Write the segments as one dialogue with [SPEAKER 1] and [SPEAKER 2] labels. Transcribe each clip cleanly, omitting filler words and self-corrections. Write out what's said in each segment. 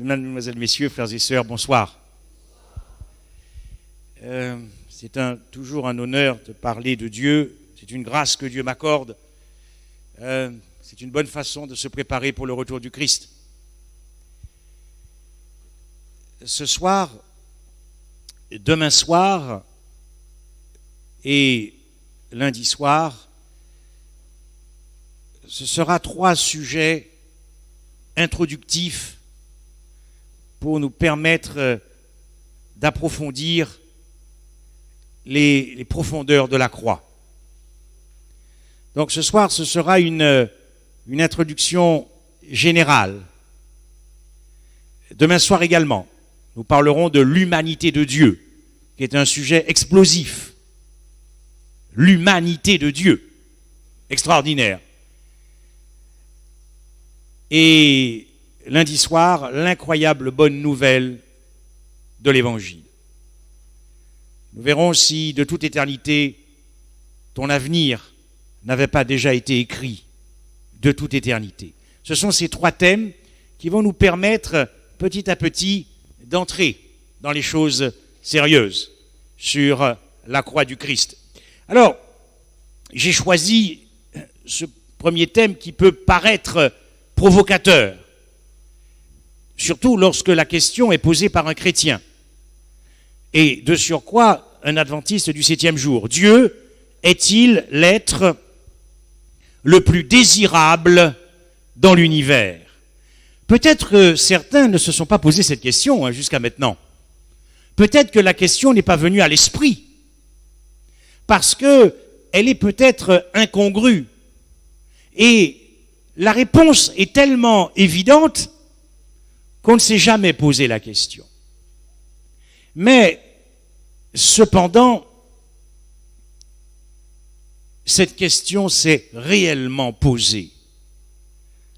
[SPEAKER 1] Mesdemoiselles, Messieurs, frères et sœurs, bonsoir. C'est toujours un honneur de parler de Dieu. C'est une grâce que Dieu m'accorde. C'est une bonne façon de se préparer pour le retour du Christ. Ce soir, demain soir et lundi soir, ce sera 3 sujets introductifs pour nous permettre d'approfondir les profondeurs de la croix. Donc ce soir, ce sera une introduction générale. Demain soir également, nous parlerons de l'humanité de Dieu, qui est un sujet explosif. L'humanité de Dieu, extraordinaire. Et lundi soir, l'incroyable bonne nouvelle de l'Évangile. Nous verrons si de toute éternité, ton avenir n'avait pas déjà été écrit de toute éternité. Ce sont ces 3 thèmes qui vont nous permettre petit à petit d'entrer dans les choses sérieuses sur la croix du Christ. Alors, j'ai choisi ce premier thème qui peut paraître provocateur, surtout lorsque la question est posée par un chrétien, et de surcroît un adventiste du 7e jour. Dieu est-il l'être le plus désirable dans l'univers? Peut-être que certains ne se sont pas posé cette question jusqu'à maintenant. Peut-être que la question n'est pas venue à l'esprit, parce qu'elle est peut-être incongrue. Et la réponse est tellement évidente qu'on ne s'est jamais posé la question. Mais, cependant, cette question s'est réellement posée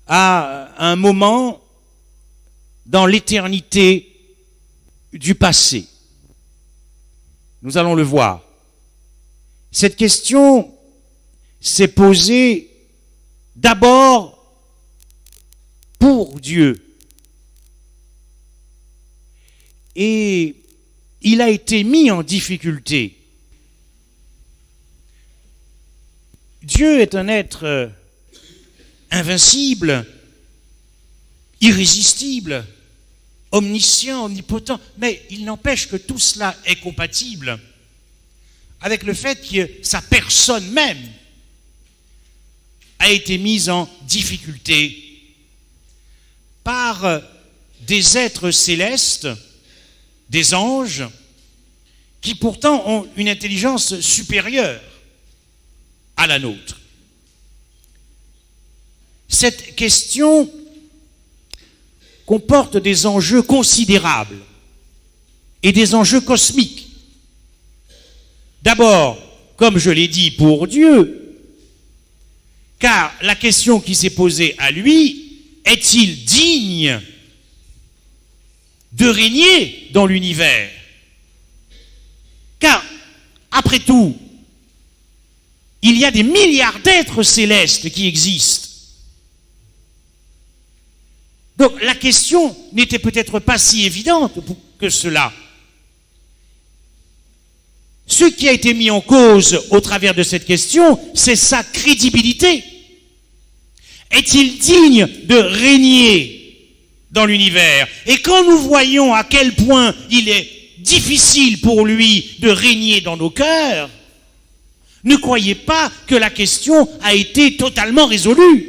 [SPEAKER 1] à un moment dans l'éternité du passé. Nous allons le voir. Cette question s'est posée d'abord pour Dieu. Et il a été mis en difficulté. Dieu est un être invincible, irrésistible, omniscient, omnipotent, mais il n'empêche que tout cela est compatible avec le fait que sa personne même a été mise en difficulté par des êtres célestes, des anges, qui pourtant ont une intelligence supérieure à la nôtre. Cette question comporte des enjeux considérables et des enjeux cosmiques. D'abord, comme je l'ai dit, pour Dieu, car la question qui s'est posée à lui, est-il digne de régner dans l'univers? Car, après tout, il y a des milliards d'êtres célestes qui existent. Donc la question n'était peut-être pas si évidente que cela. Ce qui a été mis en cause au travers de cette question, c'est sa crédibilité. Est-il digne de régner dans l'univers? Et quand nous voyons à quel point il est difficile pour lui de régner dans nos cœurs, ne croyez pas que la question a été totalement résolue.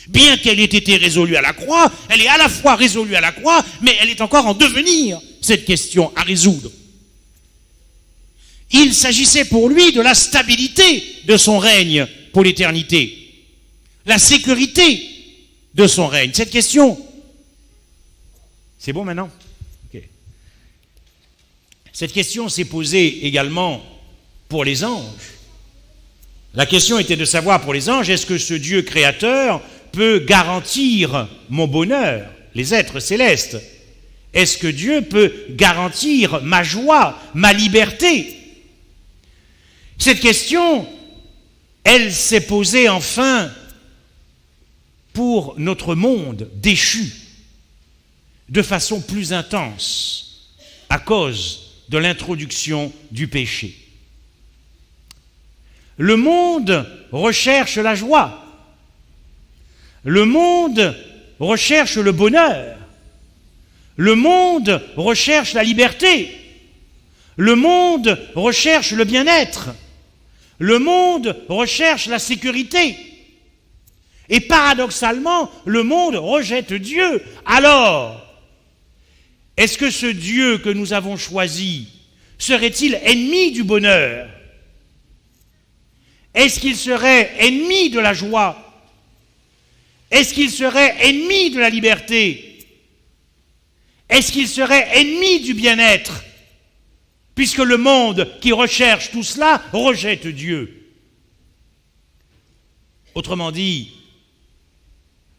[SPEAKER 1] Bien qu'elle ait été résolue à la croix, elle est à la fois résolue à la croix, mais elle est encore en devenir, cette question à résoudre. Il s'agissait pour lui de la stabilité de son règne pour l'éternité, la sécurité de son règne. Cette question, c'est bon maintenant? Ok. Cette question s'est posée également pour les anges. La question était de savoir pour les anges, est-ce que ce Dieu créateur peut garantir mon bonheur, les êtres célestes? Est-ce que Dieu peut garantir ma joie, ma liberté? Cette question, elle s'est posée enfin pour notre monde déchu. de façon plus intense à cause de l'introduction du péché. Le monde recherche la joie. Le monde recherche le bonheur. Le monde recherche la liberté. Le monde recherche le bien-être. Le monde recherche la sécurité. Et paradoxalement, le monde rejette Dieu. Alors, est-ce que ce Dieu que nous avons choisi serait-il ennemi du bonheur? Est-ce qu'il serait ennemi de la joie? Est-ce qu'il serait ennemi de la liberté? Est-ce qu'il serait ennemi du bien-être? Puisque le monde qui recherche tout cela rejette Dieu. Autrement dit,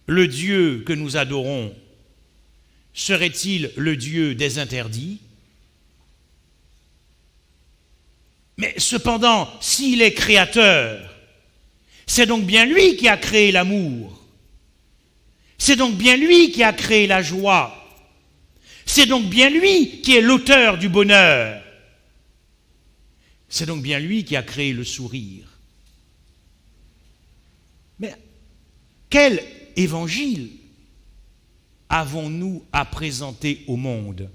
[SPEAKER 1] le Dieu que nous adorons serait-il le Dieu des interdits? Mais cependant, s'il est créateur, c'est donc bien lui qui a créé l'amour. C'est donc bien lui qui a créé la joie. C'est donc bien lui qui est l'auteur du bonheur. C'est donc bien lui qui a créé le sourire. Mais quel évangile avons-nous à présenter au monde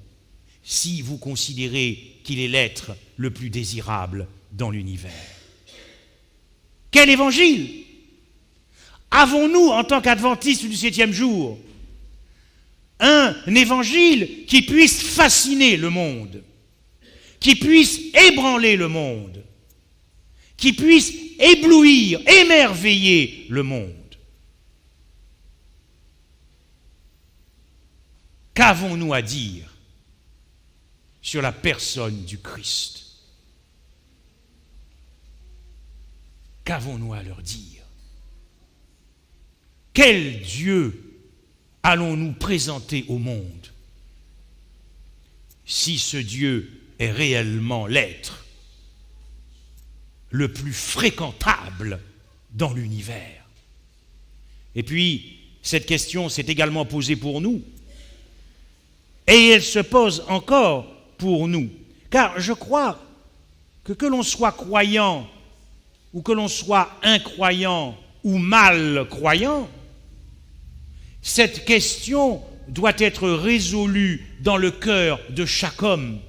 [SPEAKER 1] si vous considérez qu'il est l'être le plus désirable dans l'univers? Quel évangile avons-nous en tant qu'adventistes du 7e jour? Un évangile qui puisse fasciner le monde, qui puisse ébranler le monde, qui puisse éblouir, émerveiller le monde. Qu'avons-nous à dire sur la personne du Christ? Qu'avons-nous à leur dire? Quel Dieu allons-nous présenter au monde si ce Dieu est réellement l'être le plus fréquentable dans l'univers? Et puis, cette question s'est également posée pour nous. Et elle se pose encore pour nous. Car je crois que l'on soit croyant, ou que l'on soit incroyant, ou mal croyant, cette question doit être résolue dans le cœur de chaque homme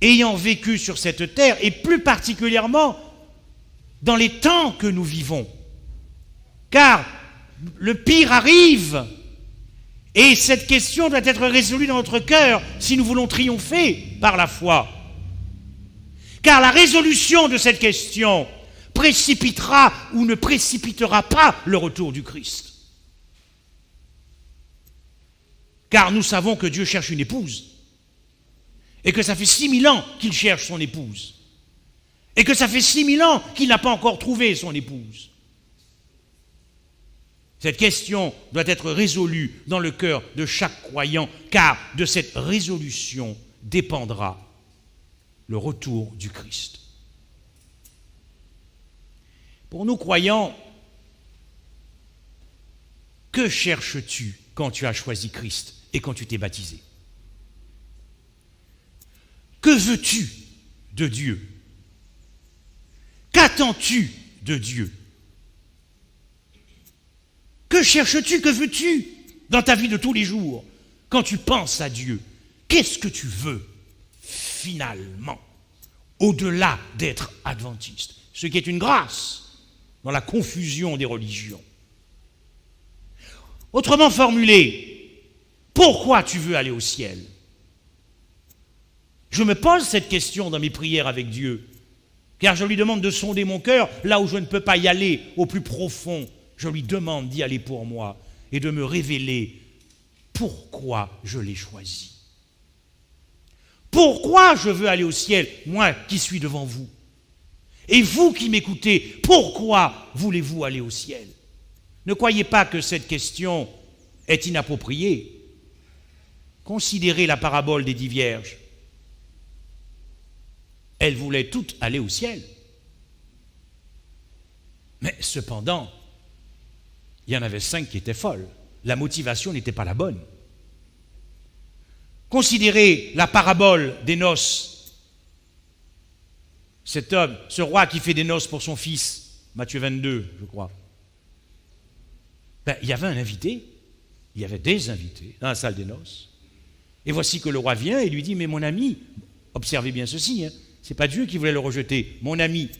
[SPEAKER 1] ayant vécu sur cette terre, et plus particulièrement dans les temps que nous vivons. Car le pire arrive, et cette question doit être résolue dans notre cœur si nous voulons triompher par la foi. Car la résolution de cette question précipitera ou ne précipitera pas le retour du Christ. Car nous savons que Dieu cherche une épouse, et que ça fait 6000 ans qu'il cherche son épouse, et que ça fait 6000 ans qu'il n'a pas encore trouvé son épouse. Cette question doit être résolue dans le cœur de chaque croyant, car de cette résolution dépendra le retour du Christ. Pour nous croyants, que cherches-tu quand tu as choisi Christ et quand tu t'es baptisé? Que veux-tu de Dieu? Qu'attends-tu de Dieu? Que cherches-tu, que veux-tu dans ta vie de tous les jours quand tu penses à Dieu? Qu'est-ce que tu veux finalement, au-delà d'être adventiste? Ce qui est une grâce dans la confusion des religions. Autrement formulé, pourquoi tu veux aller au ciel? Je me pose cette question dans mes prières avec Dieu, car je lui demande de sonder mon cœur là où je ne peux pas y aller au plus profond. Je lui demande d'y aller pour moi et de me révéler pourquoi je l'ai choisi. Pourquoi je veux aller au ciel, moi qui suis devant vous? Et vous qui m'écoutez, pourquoi voulez-vous aller au ciel? Ne croyez pas que cette question est inappropriée. Considérez la parabole des 10 vierges. Elles voulaient toutes aller au ciel. Mais cependant, il y en avait 5 qui étaient folles. La motivation n'était pas la bonne. Considérez la parabole des noces. Cet homme, ce roi qui fait des noces pour son fils, Matthieu 22, je crois. Il y avait un invité, il y avait des invités dans la salle des noces. Et voici que le roi vient et lui dit, mais mon ami, observez bien ceci, hein, ce n'est pas Dieu qui voulait le rejeter, mon ami.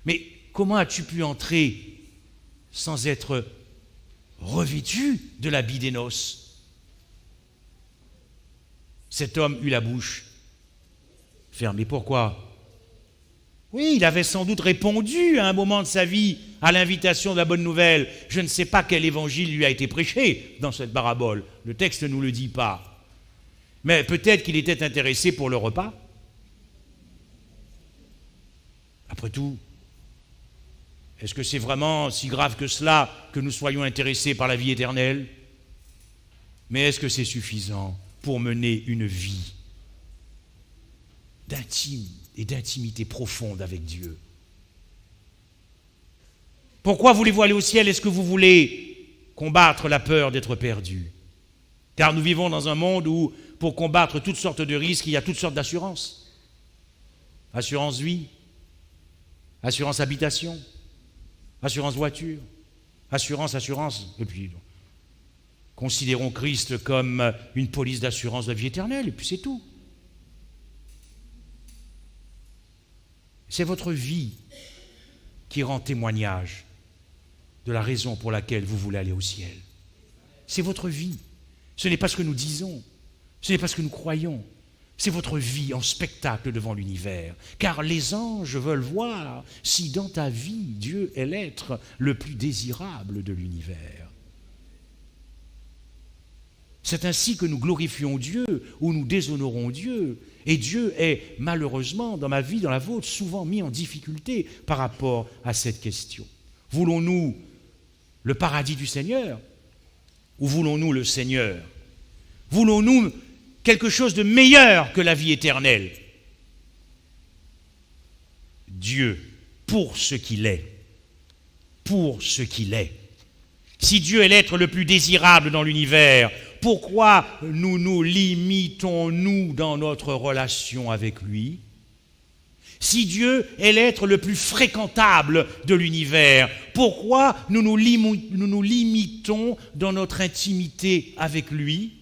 [SPEAKER 1] Mais comment as-tu pu entrer sans être revêtu de l'habit des noces? Cet homme eut la bouche fermée. Pourquoi? Oui, il avait sans doute répondu à un moment de sa vie à l'invitation de la bonne nouvelle. Je ne sais pas quel évangile lui a été prêché dans cette parabole. Le texte ne nous le dit pas. Mais peut-être qu'il était intéressé pour le repas. Après tout, est-ce que c'est vraiment si grave que cela que nous soyons intéressés par la vie éternelle? Mais est-ce que c'est suffisant pour mener une vie d'intime et d'intimité profonde avec Dieu? Pourquoi voulez-vous aller au ciel? Est-ce que vous voulez combattre la peur d'être perdu? Car nous vivons dans un monde où, pour combattre toutes sortes de risques, il y a toutes sortes d'assurances. Assurance vie, assurance habitation, assurance voiture, assurance, et puis considérons Christ comme une police d'assurance de la vie éternelle, et puis c'est tout. C'est votre vie qui rend témoignage de la raison pour laquelle vous voulez aller au ciel. C'est votre vie. Ce n'est pas ce que nous disons, ce n'est pas ce que nous croyons. C'est votre vie en spectacle devant l'univers. Car les anges veulent voir si dans ta vie, Dieu est l'être le plus désirable de l'univers. C'est ainsi que nous glorifions Dieu ou nous déshonorons Dieu. Et Dieu est malheureusement, dans ma vie, dans la vôtre, souvent mis en difficulté par rapport à cette question. Voulons-nous le paradis du Seigneur ou voulons-nous le Seigneur? Voulons-nous quelque chose de meilleur que la vie éternelle? Dieu, pour ce qu'il est, pour ce qu'il est. Si Dieu est l'être le plus désirable dans l'univers, pourquoi nous limitons-nous dans notre relation avec lui? Si Dieu est l'être le plus fréquentable de l'univers, pourquoi nous nous limitons dans notre intimité avec lui?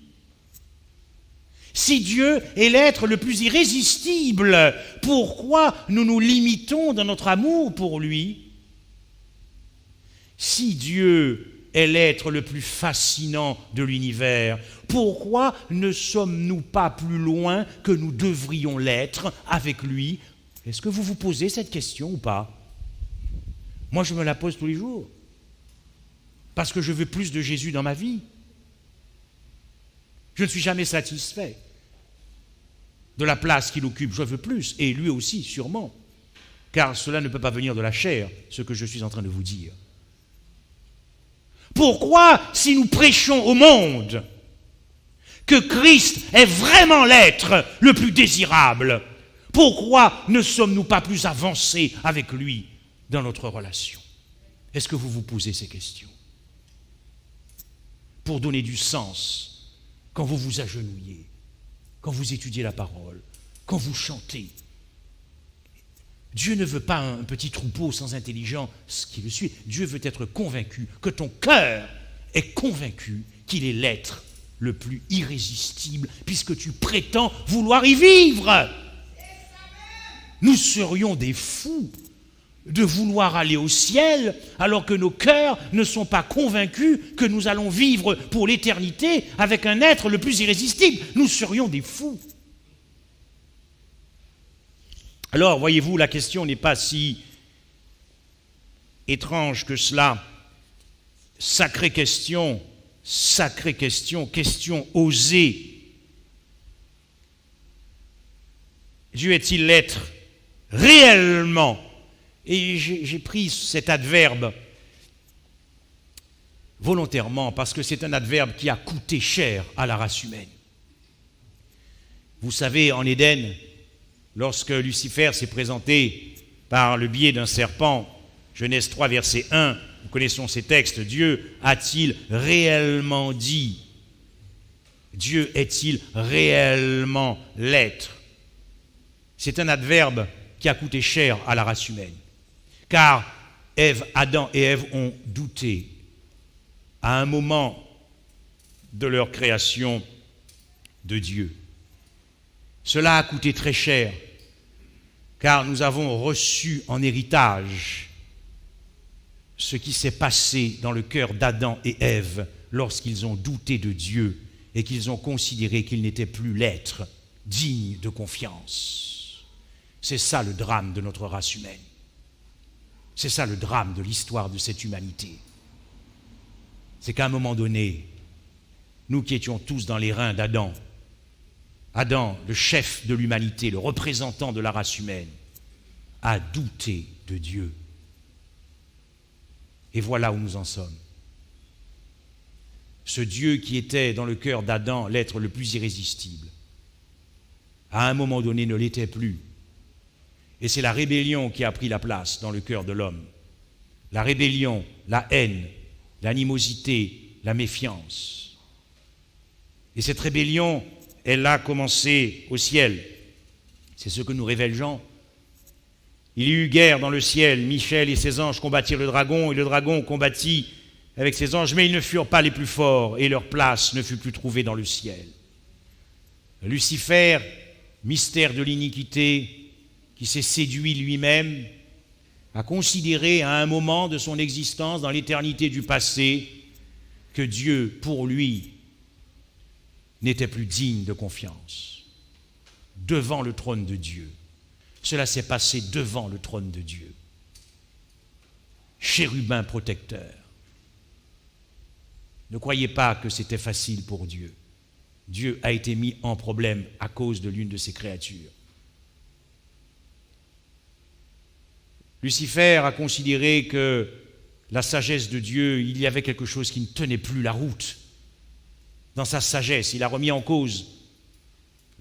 [SPEAKER 1] Si Dieu est l'être le plus irrésistible, pourquoi nous nous limitons dans notre amour pour lui? Si Dieu est l'être le plus fascinant de l'univers, pourquoi ne sommes-nous pas plus loin que nous devrions l'être avec lui? Est-ce que vous vous posez cette question ou pas? Moi, je me la pose tous les jours, parce que je veux plus de Jésus dans ma vie. Je ne suis jamais satisfait de la place qu'il occupe, je veux plus, et lui aussi, sûrement, car cela ne peut pas venir de la chair, ce que je suis en train de vous dire. Pourquoi, si nous prêchons au monde que Christ est vraiment l'être le plus désirable, pourquoi ne sommes-nous pas plus avancés avec lui dans notre relation? Est-ce que vous vous posez ces questions? Pour donner du sens, quand vous vous agenouillez, quand vous étudiez la parole, quand vous chantez, Dieu ne veut pas un petit troupeau sans intelligence qui le suit. Dieu veut être convaincu, que ton cœur est convaincu qu'il est l'être le plus irrésistible, puisque tu prétends vouloir y vivre. Nous serions des fous de vouloir aller au ciel alors que nos cœurs ne sont pas convaincus que nous allons vivre pour l'éternité avec un être le plus irrésistible. Nous serions des fous. Alors, voyez-vous, la question n'est pas si étrange que cela. Sacrée question, question osée. Dieu est-il l'être réellement? Et j'ai pris cet adverbe volontairement parce que c'est un adverbe qui a coûté cher à la race humaine. Vous savez, en Éden, lorsque Lucifer s'est présenté par le biais d'un serpent, Genèse 3, verset 1, nous connaissons ces textes, Dieu a-t-il réellement dit? Dieu est-il réellement l'être? C'est un adverbe qui a coûté cher à la race humaine. Car Adam et Ève ont douté à un moment de leur création de Dieu. Cela a coûté très cher, car nous avons reçu en héritage ce qui s'est passé dans le cœur d'Adam et Ève lorsqu'ils ont douté de Dieu et qu'ils ont considéré qu'il n'était plus l'être digne de confiance. C'est ça le drame de notre race humaine. C'est ça le drame de l'histoire de cette humanité. C'est qu'à un moment donné, nous qui étions tous dans les reins d'Adam, Adam, le chef de l'humanité, le représentant de la race humaine, a douté de Dieu. Et voilà où nous en sommes. Ce Dieu qui était dans le cœur d'Adam l'être le plus irrésistible, à un moment donné ne l'était plus. Et c'est la rébellion qui a pris la place dans le cœur de l'homme. La rébellion, la haine, l'animosité, la méfiance. Et cette rébellion, elle a commencé au ciel. C'est ce que nous révèle Jean. Il y eut guerre dans le ciel. Michel et ses anges combattirent le dragon, et le dragon combattit avec ses anges, mais ils ne furent pas les plus forts, et leur place ne fut plus trouvée dans le ciel. Lucifer, mystère de l'iniquité, qui s'est séduit lui-même, a considéré à un moment de son existence, dans l'éternité du passé, que Dieu, pour lui, n'était plus digne de confiance. Devant le trône de Dieu. Cela s'est passé devant le trône de Dieu. Chérubin protecteur. Ne croyez pas que c'était facile pour Dieu. Dieu a été mis en problème à cause de l'une de ses créatures. Lucifer a considéré que la sagesse de Dieu, il y avait quelque chose qui ne tenait plus la route. Dans sa sagesse, il a remis en cause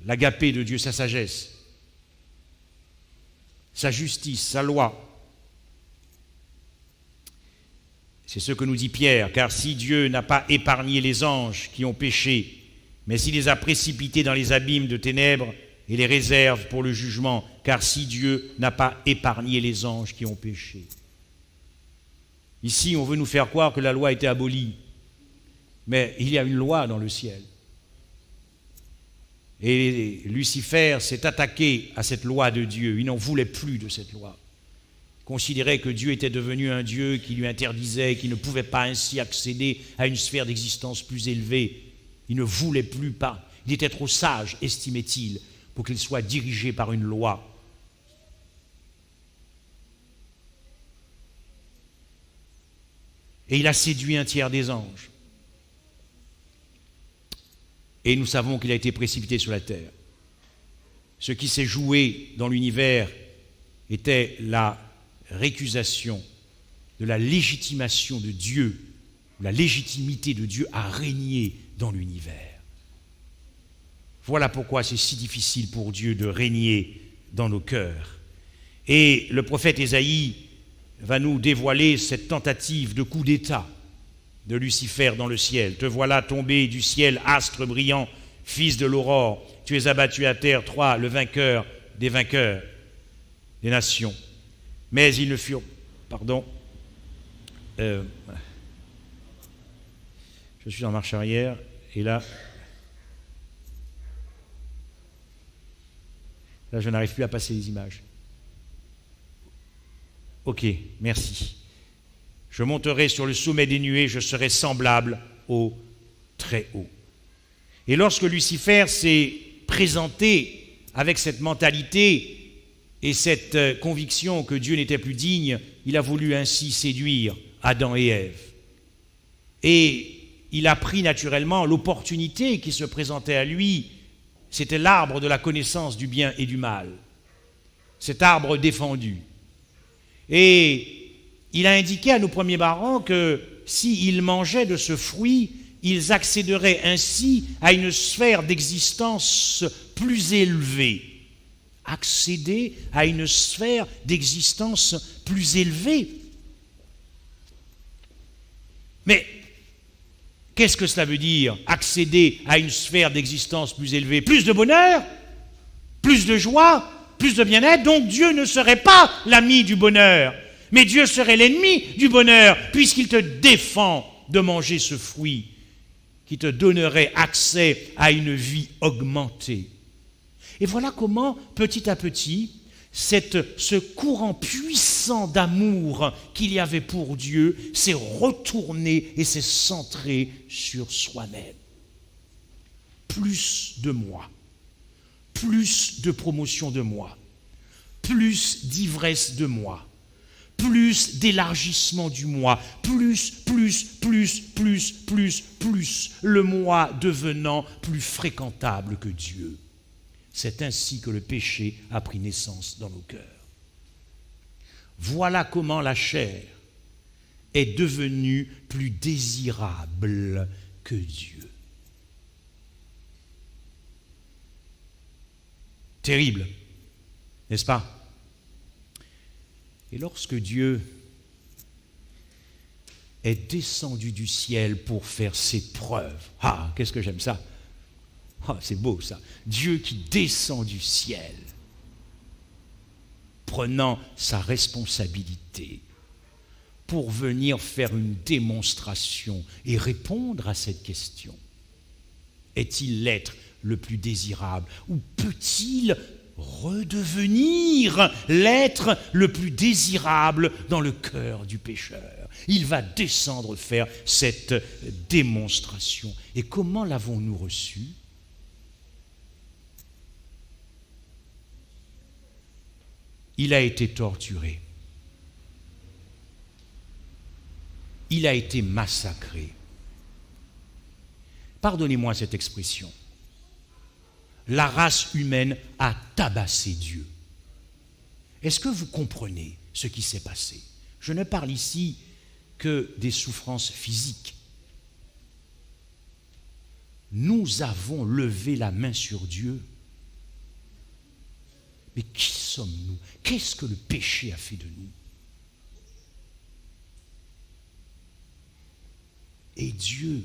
[SPEAKER 1] l'agapé de Dieu, sa sagesse, sa justice, sa loi. C'est ce que nous dit Pierre, car si Dieu n'a pas épargné les anges qui ont péché, mais s'il les a précipités dans les abîmes de ténèbres et les réserve pour le jugement, car si Dieu n'a pas épargné les anges qui ont péché. Ici, on veut nous faire croire que la loi a été abolie, mais il y a une loi dans le ciel. Et Lucifer s'est attaqué à cette loi de Dieu. Il n'en voulait plus de cette loi. Il considérait que Dieu était devenu un Dieu qui lui interdisait, qui ne pouvait pas ainsi accéder à une sphère d'existence plus élevée. Il ne voulait plus pas. Il était trop sage, estimait-il, pour qu'il soit dirigé par une loi. Et il a séduit un tiers des anges. Et nous savons qu'il a été précipité sur la terre. Ce qui s'est joué dans l'univers était la récusation de la légitimation de Dieu, la légitimité de Dieu à régner dans l'univers. Voilà pourquoi c'est si difficile pour Dieu de régner dans nos cœurs. Et le prophète Ésaïe va nous dévoiler cette tentative de coup d'État de Lucifer dans le ciel. Te voilà tombé du ciel, astre brillant, fils de l'aurore. Tu es abattu à terre, toi, le vainqueur des vainqueurs des nations. Mais ils ne furent... je suis en marche arrière, et là, je n'arrive plus à passer les images. Ok, merci. Je monterai sur le sommet des nuées, je serai semblable au Très-Haut. Et lorsque Lucifer s'est présenté avec cette mentalité et cette conviction que Dieu n'était plus digne, il a voulu ainsi séduire Adam et Ève. Et il a pris naturellement l'opportunité qui se présentait à lui, c'était l'arbre de la connaissance du bien et du mal, cet arbre défendu. Et il a indiqué à nos premiers parents que s'ils mangeaient de ce fruit, ils accéderaient ainsi à une sphère d'existence plus élevée. Accéder à une sphère d'existence plus élevée. Mais Qu'est-ce que cela veut dire? Accéder à une sphère d'existence plus élevée, plus de bonheur, plus de joie, plus de bien-être. Donc Dieu ne serait pas l'ami du bonheur, mais Dieu serait l'ennemi du bonheur, puisqu'il te défend de manger ce fruit qui te donnerait accès à une vie augmentée. Et voilà comment, petit à petit, ce courant puissant d'amour qu'il y avait pour Dieu s'est retourné et s'est centré sur soi-même. Plus de moi, plus de promotion de moi, plus d'ivresse de moi, plus d'élargissement du moi, plus, le moi devenant plus fréquentable que Dieu. C'est ainsi que le péché a pris naissance dans nos cœurs. Voilà comment la chair est devenue plus désirable que Dieu. Terrible, n'est-ce pas? Et lorsque Dieu est descendu du ciel pour faire ses preuves, ah, qu'est-ce que j'aime ça! Ah, c'est beau ça. Dieu qui descend du ciel, prenant sa responsabilité pour venir faire une démonstration et répondre à cette question. Est-il l'être le plus désirable ou peut-il redevenir l'être le plus désirable dans le cœur du pécheur? Il va descendre faire cette démonstration. Et comment l'avons-nous reçu? Il a été torturé. Il a été massacré. Pardonnez-moi cette expression. La race humaine a tabassé Dieu. Est-ce que vous comprenez ce qui s'est passé? Je ne parle ici que des souffrances physiques. Nous avons levé la main sur Dieu. Mais qui sommes-nous? Qu'est-ce que le péché a fait de nous? Et Dieu,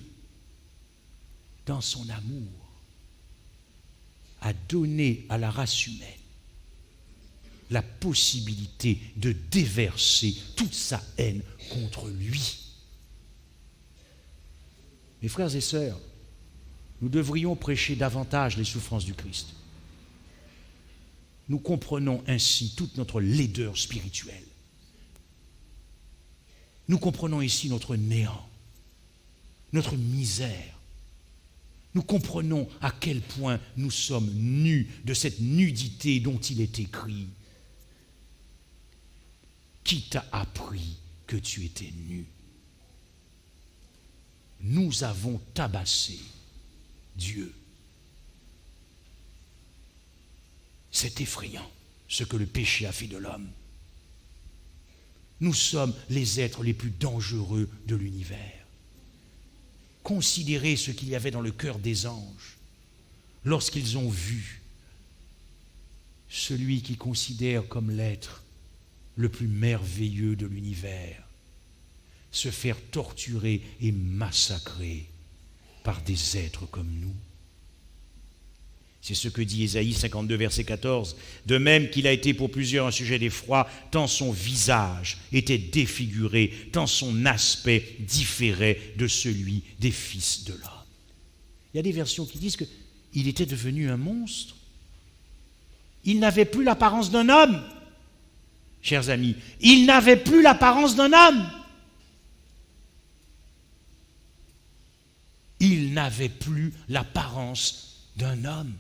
[SPEAKER 1] dans son amour, a donné à la race humaine la possibilité de déverser toute sa haine contre lui. Mes frères et sœurs, nous devrions prêcher davantage les souffrances du Christ. Nous comprenons ainsi toute notre laideur spirituelle. Nous comprenons ici notre néant, notre misère. Nous comprenons à quel point nous sommes nus de cette nudité dont il est écrit. Qui t'a appris que tu étais nu? Nous avons tabassé Dieu. C'est effrayant ce que le péché a fait de l'homme. Nous sommes les êtres les plus dangereux de l'univers. Considérez ce qu'il y avait dans le cœur des anges lorsqu'ils ont vu celui qu'ils considèrent comme l'être le plus merveilleux de l'univers se faire torturer et massacrer par des êtres comme nous. C'est ce que dit Ésaïe 52, verset 14. De même qu'il a été pour plusieurs un sujet d'effroi, tant son visage était défiguré, tant son aspect différait de celui des fils de l'homme. Il y a des versions qui disent qu'il était devenu un monstre. Il n'avait plus l'apparence d'un homme, chers amis. Il n'avait plus l'apparence d'un homme. Il n'avait plus l'apparence d'un homme.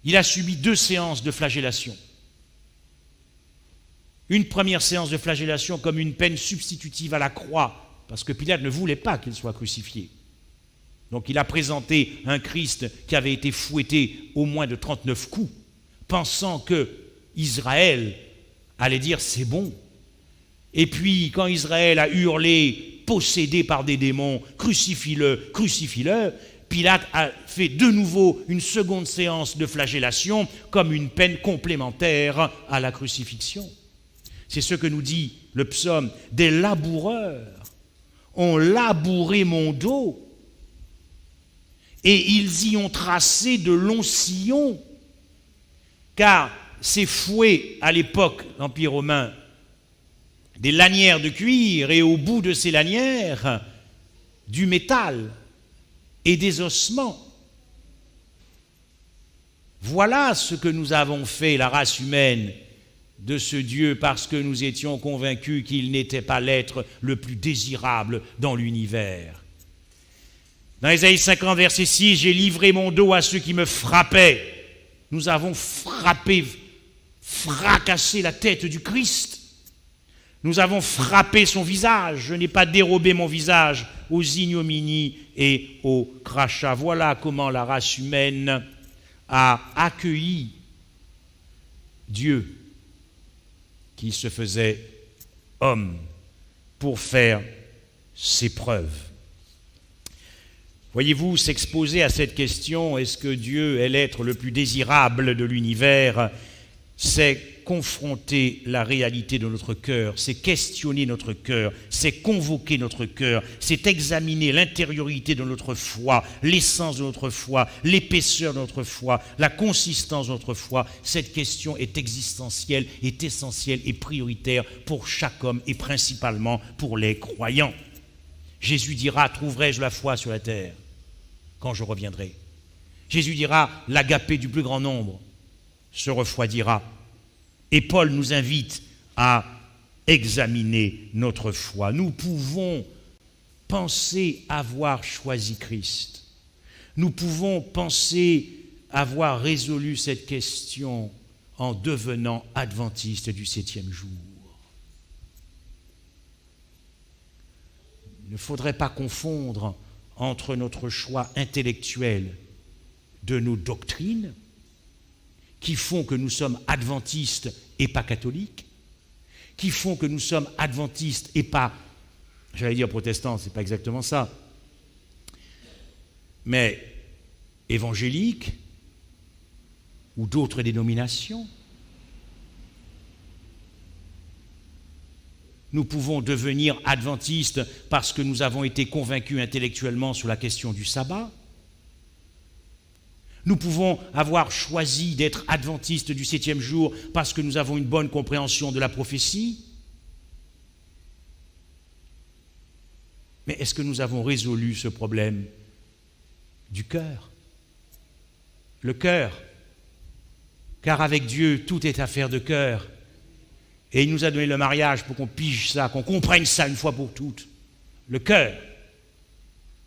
[SPEAKER 1] Il a subi 2 séances de flagellation. Une première séance de flagellation comme une peine substitutive à la croix, parce que Pilate ne voulait pas qu'il soit crucifié. Donc il a présenté un Christ qui avait été fouetté au moins de 39 coups, pensant que Israël allait dire c'est bon. Et puis quand Israël a hurlé, possédé par des démons, crucifie-le, crucifie-le, Pilate a fait de nouveau une seconde séance de flagellation comme une peine complémentaire à la crucifixion. C'est ce que nous dit le psaume. Des laboureurs ont labouré mon dos, et ils y ont tracé de longs sillons, car ces fouets, à l'époque, l'Empire romain, des lanières de cuir, et au bout de ces lanières, du métal et des ossements. Voilà ce que nous avons fait, la race humaine, de ce Dieu, parce que nous étions convaincus qu'il n'était pas l'être le plus désirable dans l'univers. Dans Ésaïe 50, verset 6, « J'ai livré mon dos à ceux qui me frappaient. » Nous avons fracassé la tête du Christ. Nous avons frappé son visage. Je n'ai pas dérobé mon visage aux ignominies et aux crachats. Voilà comment la race humaine a accueilli Dieu qui se faisait homme pour faire ses preuves. Voyez-vous, s'exposer à cette question, est-ce que Dieu est l'être le plus désirable de l'univers, c'est confronter la réalité de notre cœur, c'est questionner notre cœur, c'est convoquer notre cœur, c'est examiner l'intériorité de notre foi, l'essence de notre foi, l'épaisseur de notre foi, la consistance de notre foi. Cette question est existentielle, est essentielle et prioritaire pour chaque homme et principalement pour les croyants. Jésus dira, trouverai-je la foi sur la terre quand je reviendrai? Jésus dira, l'agapé du plus grand nombre se refroidira. Et Paul nous invite à examiner notre foi. Nous pouvons penser avoir choisi Christ. Nous pouvons penser avoir résolu cette question en devenant adventistes du 7e jour. Il ne faudrait pas confondre entre notre choix intellectuel de nos doctrines, qui font que nous sommes adventistes et pas catholiques, qui font que nous sommes adventistes et pas, j'allais dire protestants, c'est pas exactement ça, mais évangéliques ou d'autres dénominations. Nous pouvons devenir adventistes parce que nous avons été convaincus intellectuellement sur la question du sabbat. Nous pouvons avoir choisi d'être adventistes du 7e jour parce que nous avons une bonne compréhension de la prophétie. Mais est-ce que nous avons résolu ce problème du cœur? Le cœur. Car avec Dieu, tout est affaire de cœur. Et il nous a donné le mariage pour qu'on pige ça, qu'on comprenne ça une fois pour toutes. Le cœur.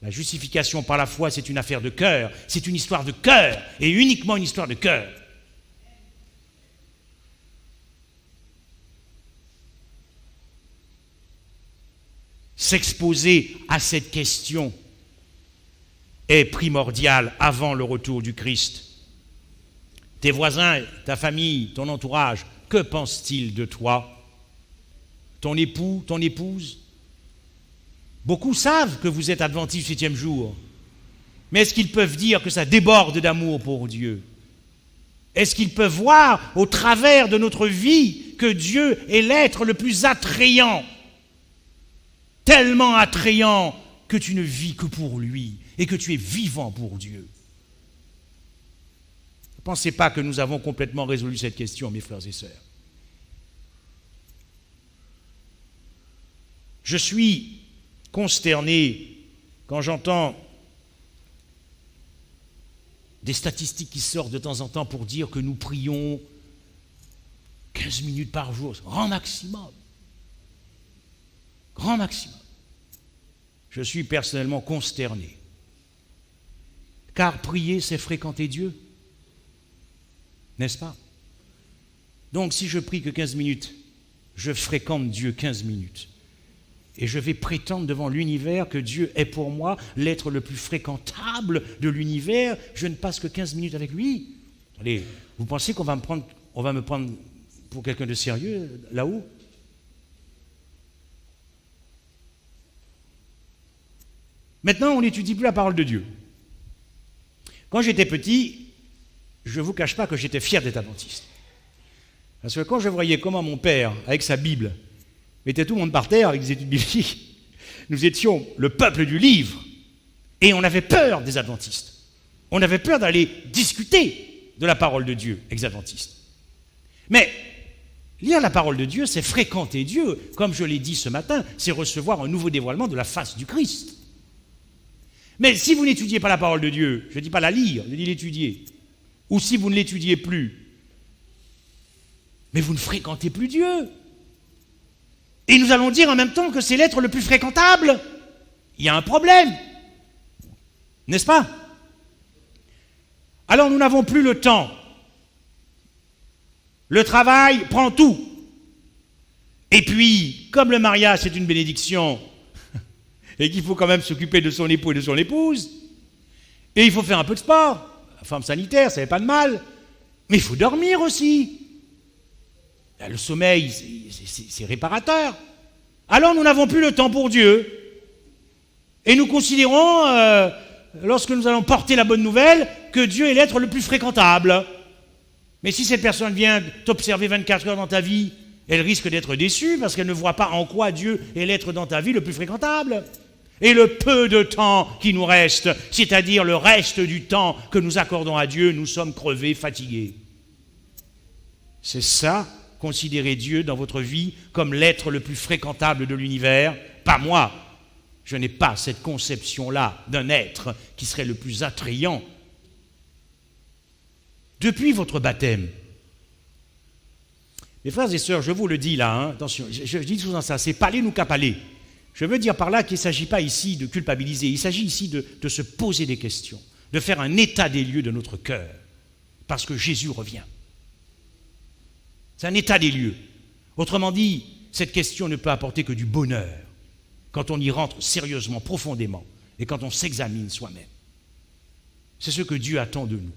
[SPEAKER 1] La justification par la foi, c'est une affaire de cœur, c'est une histoire de cœur, et uniquement une histoire de cœur. S'exposer à cette question est primordial avant le retour du Christ. Tes voisins, ta famille, ton entourage, que pensent-ils de toi? Ton époux, ton épouse? Beaucoup savent que vous êtes adventistes du 7e jour. Mais est-ce qu'ils peuvent dire que ça déborde d'amour pour Dieu? Est-ce qu'ils peuvent voir au travers de notre vie que Dieu est l'être le plus attrayant? Tellement attrayant que tu ne vis que pour lui et que tu es vivant pour Dieu. Ne pensez pas que nous avons complètement résolu cette question, mes frères et sœurs. Je suis consterné quand j'entends des statistiques qui sortent de temps en temps pour dire que nous prions 15 minutes par jour, grand maximum. Grand maximum. Je suis personnellement consterné. Car prier, c'est fréquenter Dieu. N'est-ce pas? Donc si je prie que 15 minutes, je fréquente Dieu 15 minutes. Et je vais prétendre devant l'univers que Dieu est pour moi l'être le plus fréquentable de l'univers. Je ne passe que 15 minutes avec lui. Allez, vous pensez qu'on va me prendre pour quelqu'un de sérieux là-haut? Maintenant, on n'étudie plus la parole de Dieu. Quand j'étais petit, je ne vous cache pas que j'étais fier d'être adventiste. Parce que quand je voyais comment mon père, avec sa Bible, mettait tout le monde par terre avec des études bibliques, Nous étions le peuple du livre et on avait peur des adventistes. On avait peur d'aller discuter de la parole de Dieu, ex-adventistes. Mais lire la parole de Dieu, c'est fréquenter Dieu. Comme je l'ai dit ce matin, c'est recevoir un nouveau dévoilement de la face du Christ. Mais si vous n'étudiez pas la parole de Dieu, je ne dis pas la lire, je dis l'étudier, ou si vous ne l'étudiez plus, mais vous ne fréquentez plus Dieu. Et nous allons dire en même temps que c'est l'être le plus fréquentable. Il y a un problème, n'est-ce pas? Alors nous n'avons plus le temps. Le travail prend tout. Et puis, comme le mariage c'est une bénédiction, et qu'il faut quand même s'occuper de son époux et de son épouse, et il faut faire un peu de sport, la forme sanitaire, ça n'est pas de mal, mais il faut dormir aussi. Le sommeil, c'est réparateur. Alors nous n'avons plus le temps pour Dieu. Et nous considérons, lorsque nous allons porter la bonne nouvelle, que Dieu est l'être le plus fréquentable. Mais si cette personne vient t'observer 24 heures dans ta vie, elle risque d'être déçue parce qu'elle ne voit pas en quoi Dieu est l'être dans ta vie le plus fréquentable. Et le peu de temps qui nous reste, c'est-à-dire le reste du temps que nous accordons à Dieu, nous sommes crevés, fatigués. C'est ça, considérez Dieu dans votre vie comme l'être le plus fréquentable de l'univers, pas moi. Je n'ai pas cette conception-là d'un être qui serait le plus attrayant. Depuis votre baptême, mes frères et sœurs, je vous le dis là, attention, je dis souvent ça, c'est parler nous qu'à parler. Je veux dire par là qu'il ne s'agit pas ici de culpabiliser, il s'agit ici de se poser des questions, de faire un état des lieux de notre cœur, parce que Jésus revient. C'est un état des lieux. Autrement dit, cette question ne peut apporter que du bonheur quand on y rentre sérieusement, profondément, et quand on s'examine soi-même. C'est ce que Dieu attend de nous.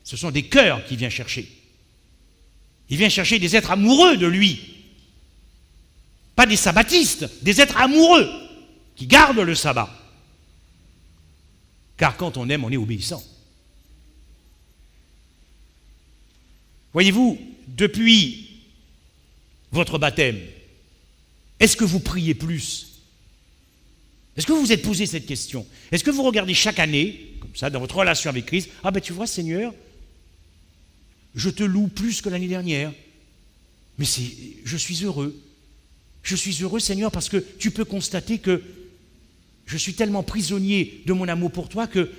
[SPEAKER 1] Ce sont des cœurs qu'il vient chercher. Il vient chercher des êtres amoureux de lui. Pas des sabbatistes, des êtres amoureux qui gardent le sabbat. Car quand on aime, on est obéissant. Voyez-vous, depuis votre baptême, est-ce que vous priez plus? Est-ce que vous vous êtes posé cette question? Est-ce que vous regardez chaque année, comme ça, dans votre relation avec Christ, ah ben tu vois Seigneur, je te loue plus que l'année dernière, mais je suis heureux. Je suis heureux, Seigneur, parce que tu peux constater que je suis tellement prisonnier de mon amour pour toi que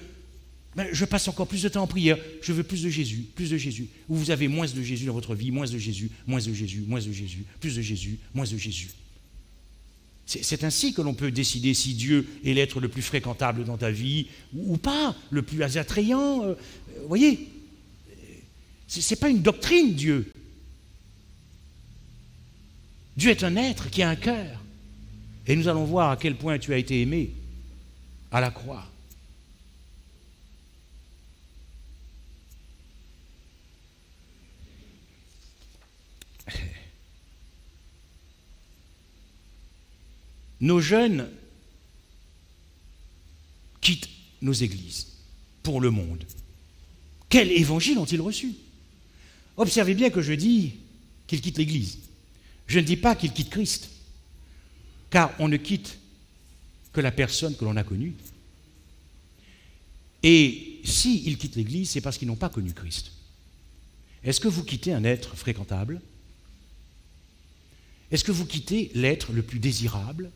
[SPEAKER 1] je passe encore plus de temps en prière. Je veux plus de Jésus, plus de Jésus. Ou vous avez moins de Jésus dans votre vie, moins de Jésus, moins de Jésus, moins de Jésus, plus de Jésus, moins de Jésus. C'est ainsi que l'on peut décider si Dieu est l'être le plus fréquentable dans ta vie ou pas, le plus attrayant. Vous voyez, ce n'est pas une doctrine, Dieu. Dieu est un être qui a un cœur. Et nous allons voir à quel point tu as été aimé à la croix. Nos jeunes quittent nos églises pour le monde. Quel évangile ont-ils reçu? Observez bien que je dis qu'ils quittent l'église. Je ne dis pas qu'ils quittent Christ, car on ne quitte que la personne que l'on a connue. Et s'ils quittent l'église, c'est parce qu'ils n'ont pas connu Christ. Est-ce que vous quittez un être fréquentable? Est-ce que vous quittez l'être le plus désirable?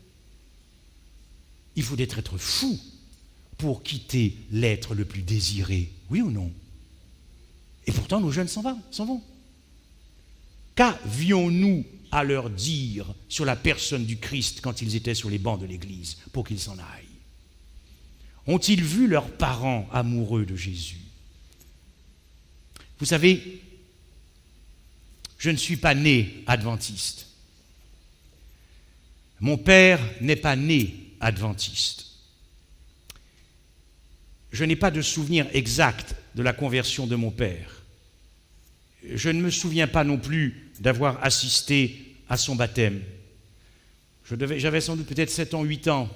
[SPEAKER 1] Il faut être fou pour quitter l'être le plus désiré, oui ou non? Et pourtant, nos jeunes s'en vont. Qu'avions-nous à leur dire sur la personne du Christ quand ils étaient sur les bancs de l'église pour qu'ils s'en aillent? Ont-ils vu leurs parents amoureux de Jésus? Vous savez, je ne suis pas né adventiste. Mon père n'est pas né adventiste. Je n'ai pas de souvenir exact de la conversion de mon père. Je ne me souviens pas non plus d'avoir assisté à son baptême. J'avais sans doute peut-être 7 ans, 8 ans,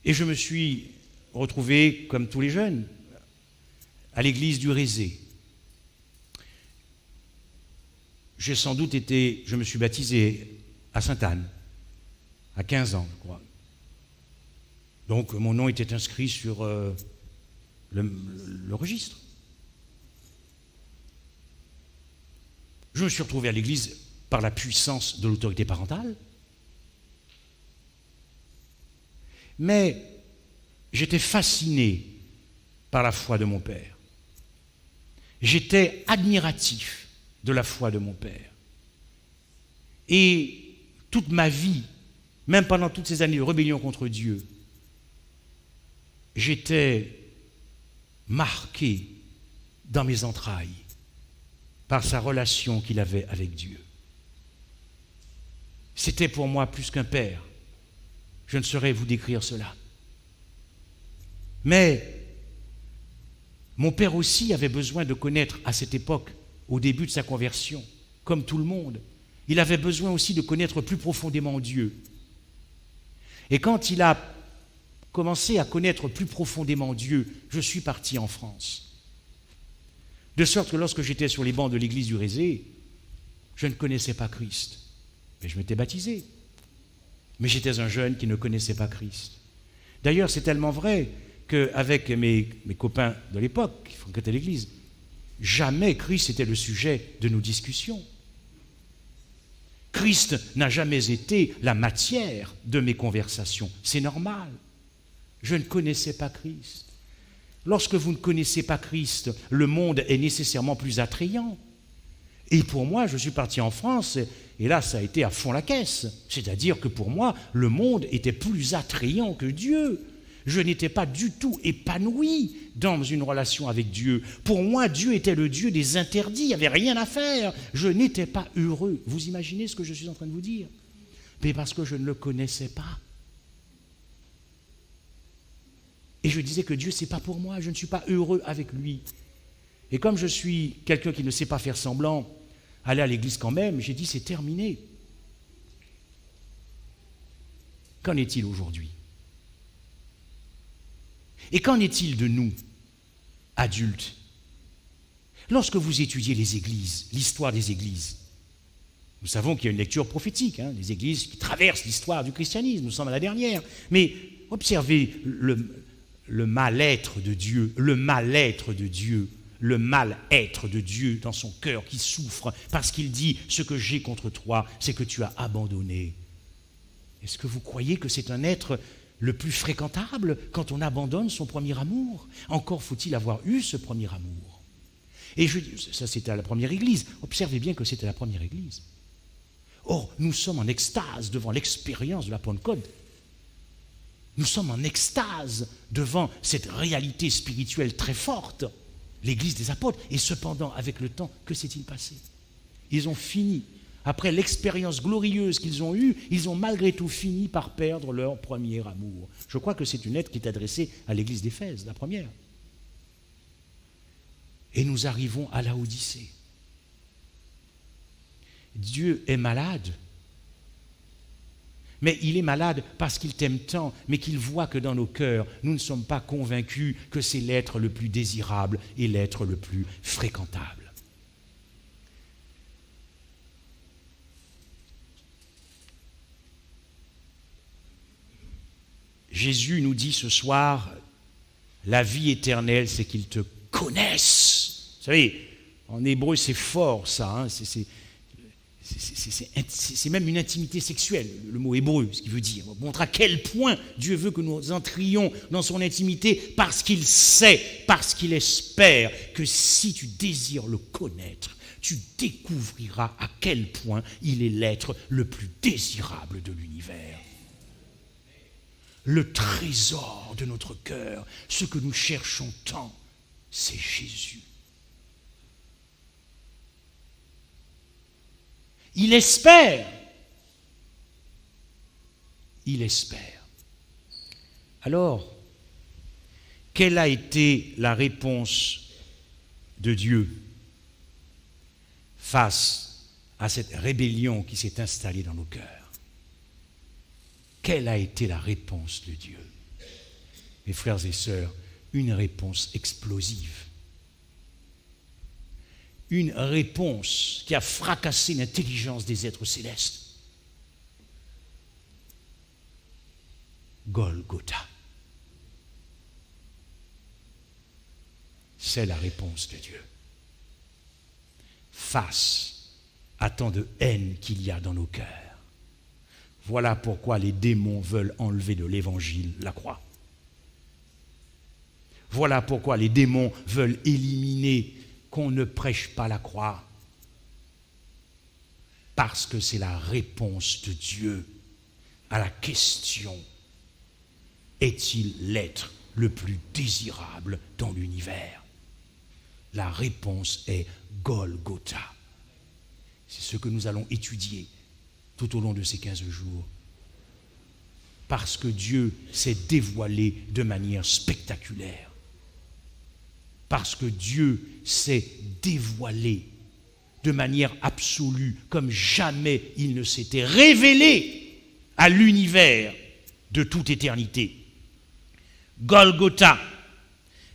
[SPEAKER 1] et je me suis retrouvé, comme tous les jeunes, à l'église du Rézé. Je me suis baptisé à Sainte-Anne, à 15 ans, je crois. Donc mon nom était inscrit sur le registre. Je me suis retrouvé à l'église par la puissance de l'autorité parentale. Mais j'étais fasciné par la foi de mon père. J'étais admiratif de la foi de mon père. Et toute ma vie, même pendant toutes ces années de rébellion contre Dieu, j'étais marqué dans mes entrailles par sa relation qu'il avait avec Dieu. C'était pour moi plus qu'un père. Je ne saurais vous décrire cela. Mais mon père aussi avait besoin de connaître à cette époque, au début de sa conversion, comme tout le monde, il avait besoin aussi de connaître plus profondément Dieu. Et quand il a commencé à connaître plus profondément Dieu, je suis parti en France. De sorte que lorsque j'étais sur les bancs de l'église du Rézé, je ne connaissais pas Christ. Mais je m'étais baptisé. Mais j'étais un jeune qui ne connaissait pas Christ. D'ailleurs, c'est tellement vrai qu'avec mes copains de l'époque qui fréquentaient l'église, jamais Christ était le sujet de nos discussions. Christ n'a jamais été la matière de mes conversations. C'est normal. Je ne connaissais pas Christ. Lorsque vous ne connaissez pas Christ, le monde est nécessairement plus attrayant. Et pour moi, je suis parti en France, et là, ça a été à fond la caisse. C'est-à-dire que pour moi, le monde était plus attrayant que Dieu. Je n'étais pas du tout épanoui dans une relation avec Dieu. Pour moi, Dieu était le Dieu des interdits, il n'y avait rien à faire. Je n'étais pas heureux. Vous imaginez ce que je suis en train de vous dire? Mais parce que je ne le connaissais pas. Et je disais que Dieu, ce n'est pas pour moi, je ne suis pas heureux avec lui. Et comme je suis quelqu'un qui ne sait pas faire semblant, aller à l'église quand même, j'ai dit c'est terminé. Qu'en est-il aujourd'hui? Et qu'en est-il de nous, adultes? Lorsque vous étudiez les églises, l'histoire des églises, nous savons qu'il y a une lecture prophétique, des églises qui traversent l'histoire du christianisme, nous sommes à la dernière, mais observez le mal-être de Dieu, le mal-être de Dieu, le mal-être de Dieu dans son cœur qui souffre parce qu'il dit « Ce que j'ai contre toi, c'est que tu as abandonné ». Est-ce que vous croyez que c'est un être le plus fréquentable quand on abandonne son premier amour? Encore faut-il avoir eu ce premier amour. Et ça c'était à la première église. Observez bien que c'était la première église. Or, nous sommes en extase devant l'expérience de la Pentecôte. Nous sommes en extase devant cette réalité spirituelle très forte, l'église des apôtres. Et cependant, avec le temps, que s'est-il passé? Ils ont fini. Après l'expérience glorieuse qu'ils ont eue, ils ont malgré tout fini par perdre leur premier amour. Je crois que c'est une lettre qui est adressée à l'église d'Éphèse, la première. Et nous arrivons à la Odyssée. Dieu est malade. Mais il est malade parce qu'il t'aime tant, mais qu'il voit que dans nos cœurs, nous ne sommes pas convaincus que c'est l'être le plus désirable et l'être le plus fréquentable. Jésus nous dit ce soir, la vie éternelle, c'est qu'ils te connaissent. Vous savez, en hébreu, c'est fort ça, c'est même une intimité sexuelle, le mot hébreu, ce qui veut dire. On montre à quel point Dieu veut que nous entrions dans son intimité parce qu'il sait, parce qu'il espère que si tu désires le connaître, tu découvriras à quel point il est l'être le plus désirable de l'univers. Le trésor de notre cœur, ce que nous cherchons tant, c'est Jésus. Il espère. Il espère. Alors, quelle a été la réponse de Dieu face à cette rébellion qui s'est installée dans nos cœurs? Quelle a été la réponse de Dieu? Mes frères et sœurs, une réponse explosive. Une réponse qui a fracassé l'intelligence des êtres célestes. Golgotha. C'est la réponse de Dieu. Face à tant de haine qu'il y a dans nos cœurs, voilà pourquoi les démons veulent enlever de l'Évangile la croix. Voilà pourquoi les démons veulent éliminer qu'on ne prêche pas la croix. Parce que c'est la réponse de Dieu à la question: est-il l'être le plus désirable dans l'univers? La réponse est Golgotha. C'est ce que nous allons étudier tout au long de ces 15 jours. Parce que Dieu s'est dévoilé de manière spectaculaire. Parce que Dieu s'est dévoilé de manière absolue, comme jamais il ne s'était révélé à l'univers de toute éternité. Golgotha,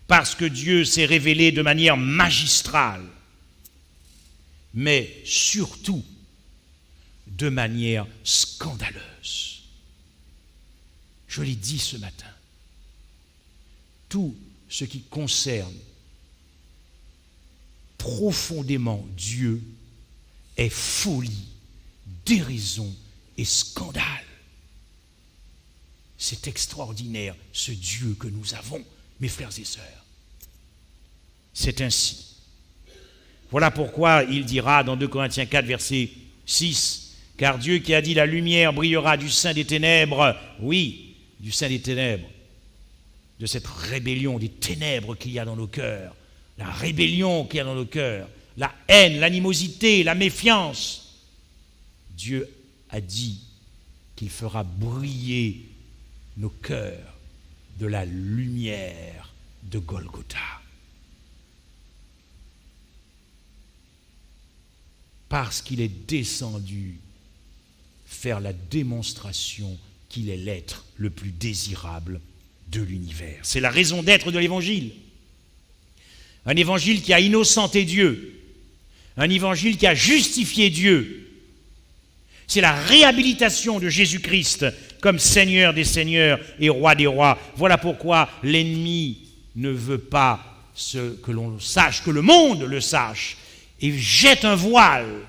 [SPEAKER 1] parce que Dieu s'est révélé de manière magistrale, mais surtout de manière scandaleuse. Je l'ai dit ce matin, tout ce qui concerne profondément Dieu est folie, déraison et scandale. C'est extraordinaire, ce Dieu que nous avons, mes frères et sœurs. C'est ainsi. Voilà pourquoi il dira dans 2 Corinthiens 4, verset 6, « Car Dieu qui a dit la lumière brillera du sein des ténèbres, oui, du sein des ténèbres, de cette rébellion des ténèbres qu'il y a dans nos cœurs, la rébellion qu'il y a dans nos cœurs, la haine, l'animosité, la méfiance. Dieu a dit qu'il fera briller nos cœurs de la lumière de Golgotha. Parce qu'il est descendu faire la démonstration qu'il est l'être le plus désirable de l'univers. C'est la raison d'être de l'Évangile. Un évangile qui a innocenté Dieu, un évangile qui a justifié Dieu. C'est la réhabilitation de Jésus-Christ comme Seigneur des seigneurs et Roi des rois. Voilà pourquoi l'ennemi ne veut pas que l'on sache, que le monde le sache, et jette un voile.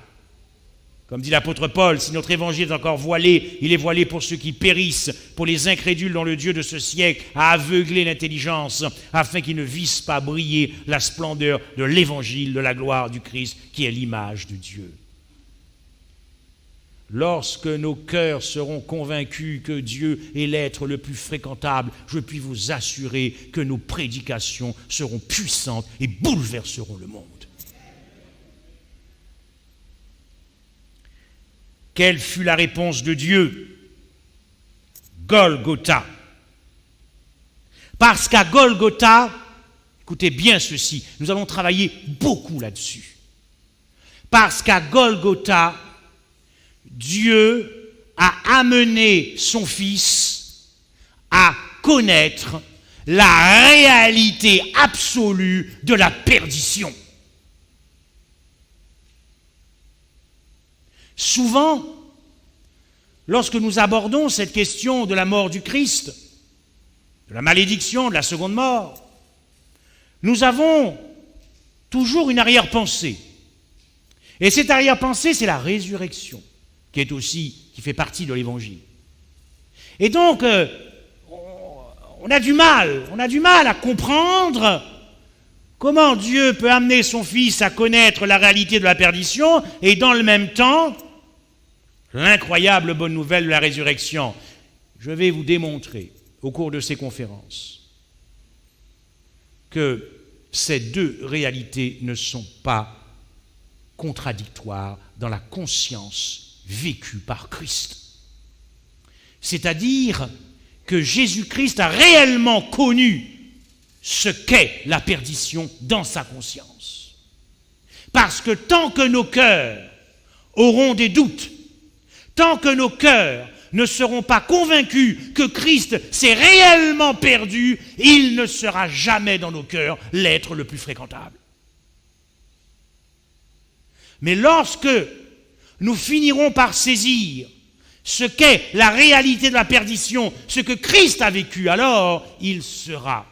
[SPEAKER 1] Comme dit l'apôtre Paul, si notre évangile est encore voilé, il est voilé pour ceux qui périssent, pour les incrédules dont le Dieu de ce siècle a aveuglé l'intelligence, afin qu'ils ne vissent pas briller la splendeur de l'évangile, de la gloire du Christ, qui est l'image de Dieu. Lorsque nos cœurs seront convaincus que Dieu est l'être le plus fréquentable, je puis vous assurer que nos prédications seront puissantes et bouleverseront le monde. Quelle fut la réponse de Dieu? Golgotha. Parce qu'à Golgotha, écoutez bien ceci, nous allons travailler beaucoup là-dessus. Parce qu'à Golgotha, Dieu a amené son Fils à connaître la réalité absolue de la perdition. Souvent, lorsque nous abordons cette question de la mort du Christ, de la malédiction, de la seconde mort, nous avons toujours une arrière-pensée. Et cette arrière-pensée, c'est la résurrection, qui fait partie de l'Évangile. Et donc, on a du mal à comprendre comment Dieu peut amener son Fils à connaître la réalité de la perdition et dans le même temps, l'incroyable bonne nouvelle de la résurrection. Je vais vous démontrer au cours de ces conférences que ces deux réalités ne sont pas contradictoires dans la conscience vécue par Christ. C'est-à-dire que Jésus-Christ a réellement connu ce qu'est la perdition dans sa conscience. Parce que tant que nos cœurs auront des doutes, tant que nos cœurs ne seront pas convaincus que Christ s'est réellement perdu, il ne sera jamais dans nos cœurs l'être le plus fréquentable. Mais lorsque nous finirons par saisir ce qu'est la réalité de la perdition, ce que Christ a vécu, alors il sera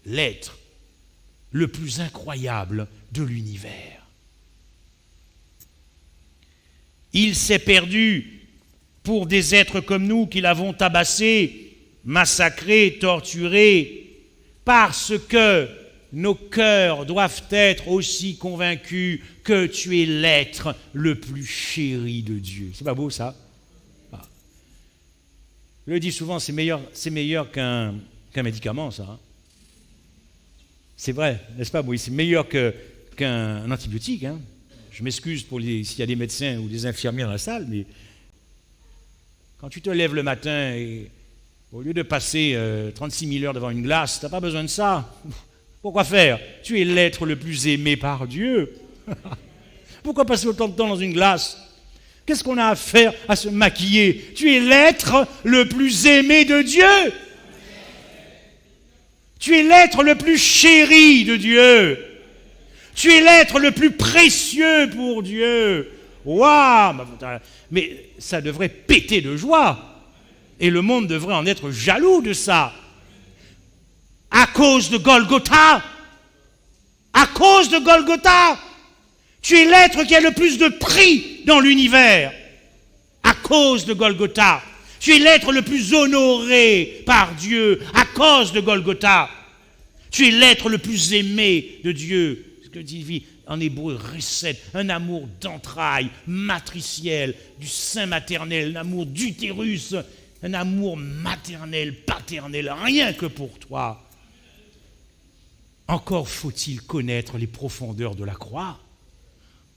[SPEAKER 1] l'être le plus incroyable de l'univers. Il s'est perdu pour des êtres comme nous qui l'avons tabassé, massacré, torturé, parce que nos cœurs doivent être aussi convaincus que tu es l'être le plus chéri de Dieu. C'est pas beau ça? Je le dis souvent, c'est meilleur qu'un médicament, ça. Hein. C'est vrai, n'est-ce pas? Oui, c'est meilleur qu'un antibiotique. Hein. Je m'excuse s'il y a des médecins ou des infirmiers dans la salle, mais quand tu te lèves le matin et au lieu de passer 36 000 heures devant une glace, tu n'as pas besoin de ça. Pourquoi faire? Tu es l'être le plus aimé par Dieu. Pourquoi passer autant de temps dans une glace? Qu'est-ce qu'on a à faire à se maquiller? Tu es l'être le plus aimé de Dieu. Tu es l'être le plus chéri de Dieu. Tu es l'être le plus précieux pour Dieu. Waouh! Mais ça devrait péter de joie. Et le monde devrait en être jaloux de ça. À cause de Golgotha. À cause de Golgotha. Tu es l'être qui a le plus de prix dans l'univers. À cause de Golgotha. Tu es l'être le plus honoré par Dieu à cause de Golgotha. Tu es l'être le plus aimé de Dieu. Ce que dit en hébreu, Resed, un amour d'entrailles, matriciel, du sein maternel, un amour d'utérus, un amour maternel, paternel, rien que pour toi. Encore faut-il connaître les profondeurs de la croix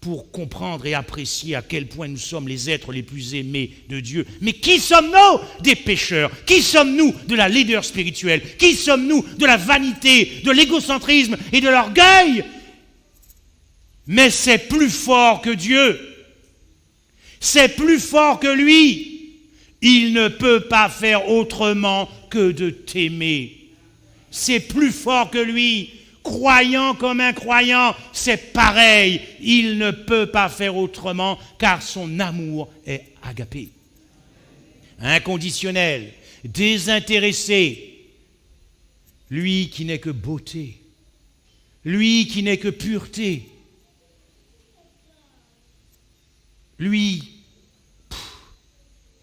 [SPEAKER 1] pour comprendre et apprécier à quel point nous sommes les êtres les plus aimés de Dieu. Mais qui sommes-nous? Des pécheurs. Qui sommes-nous? De la laideur spirituelle. Qui sommes-nous? De la vanité, de l'égocentrisme et de l'orgueil. Mais c'est plus fort que Dieu. C'est plus fort que lui. Il ne peut pas faire autrement que de t'aimer. C'est plus fort que lui. Croyant comme incroyant, c'est pareil. Il ne peut pas faire autrement car son amour est agapé. Inconditionnel, désintéressé. Lui qui n'est que beauté. Lui qui n'est que pureté. Lui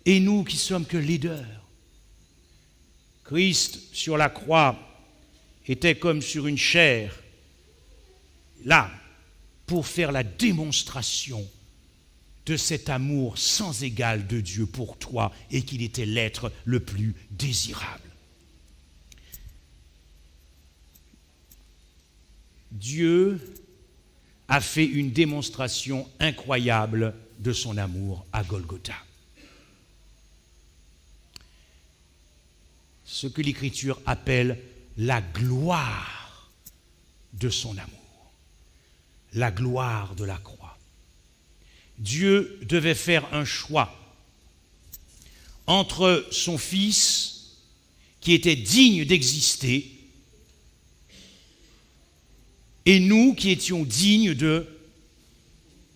[SPEAKER 1] et nous qui sommes que laideurs. Christ sur la croix était comme sur une chaire, là, pour faire la démonstration de cet amour sans égal de Dieu pour toi et qu'il était l'être le plus désirable. Dieu a fait une démonstration incroyable de son amour à Golgotha. Ce que l'Écriture appelle la gloire de son amour, la gloire de la croix. Dieu devait faire un choix entre son Fils, qui était digne d'exister, et nous qui étions dignes de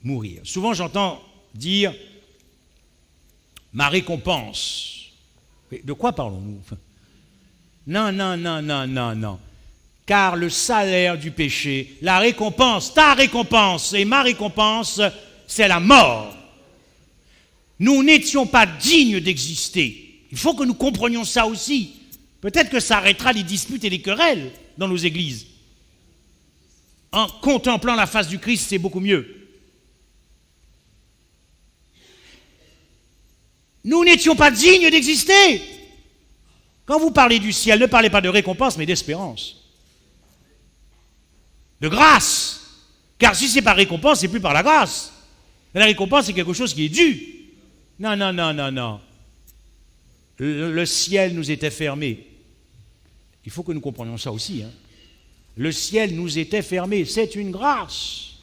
[SPEAKER 1] mourir. Souvent j'entends dire « ma récompense ». De quoi parlons-nous ? Non. Car le salaire du péché, la récompense, ta récompense et ma récompense, c'est la mort. Nous n'étions pas dignes d'exister. Il faut que nous comprenions ça aussi. Peut-être que ça arrêtera les disputes et les querelles dans nos églises. En contemplant la face du Christ, c'est beaucoup mieux. Nous n'étions pas dignes d'exister. Quand vous parlez du ciel, ne parlez pas de récompense, mais d'espérance. De grâce. Car si c'est par récompense, c'est plus par la grâce. La récompense, c'est quelque chose qui est dû. Non. Le ciel nous était fermé. Il faut que nous comprenions ça aussi. Hein. Le ciel nous était fermé. C'est une grâce.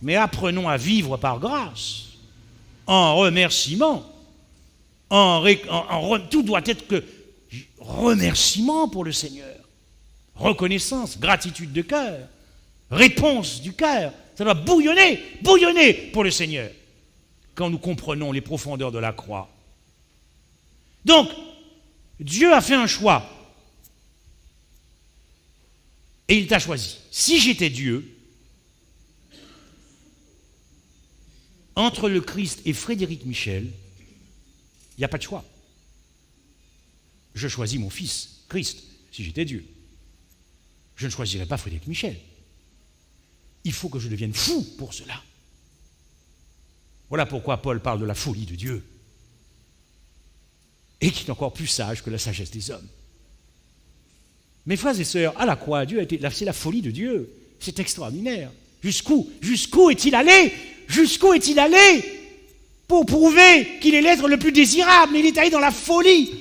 [SPEAKER 1] Mais apprenons à vivre par grâce. En remerciement. Tout doit être que remerciement pour le Seigneur, reconnaissance, gratitude de cœur, réponse du cœur. Ça doit bouillonner pour le Seigneur quand nous comprenons les profondeurs de la croix. Donc, Dieu a fait un choix. Et il t'a choisi. Si j'étais Dieu, entre le Christ et Frédéric Michel, il n'y a pas de choix. Je choisis mon fils, Christ, si j'étais Dieu. Je ne choisirais pas Frédéric Michel. Il faut que je devienne fou pour cela. Voilà pourquoi Paul parle de la folie de Dieu. Et qui est encore plus sage que la sagesse des hommes. Mes frères et sœurs, à la croix, c'est la folie de Dieu. C'est extraordinaire. Jusqu'où est-il allé? Jusqu'où est-il allé pour prouver qu'il est l'être le plus désirable? Mais il est allé dans la folie.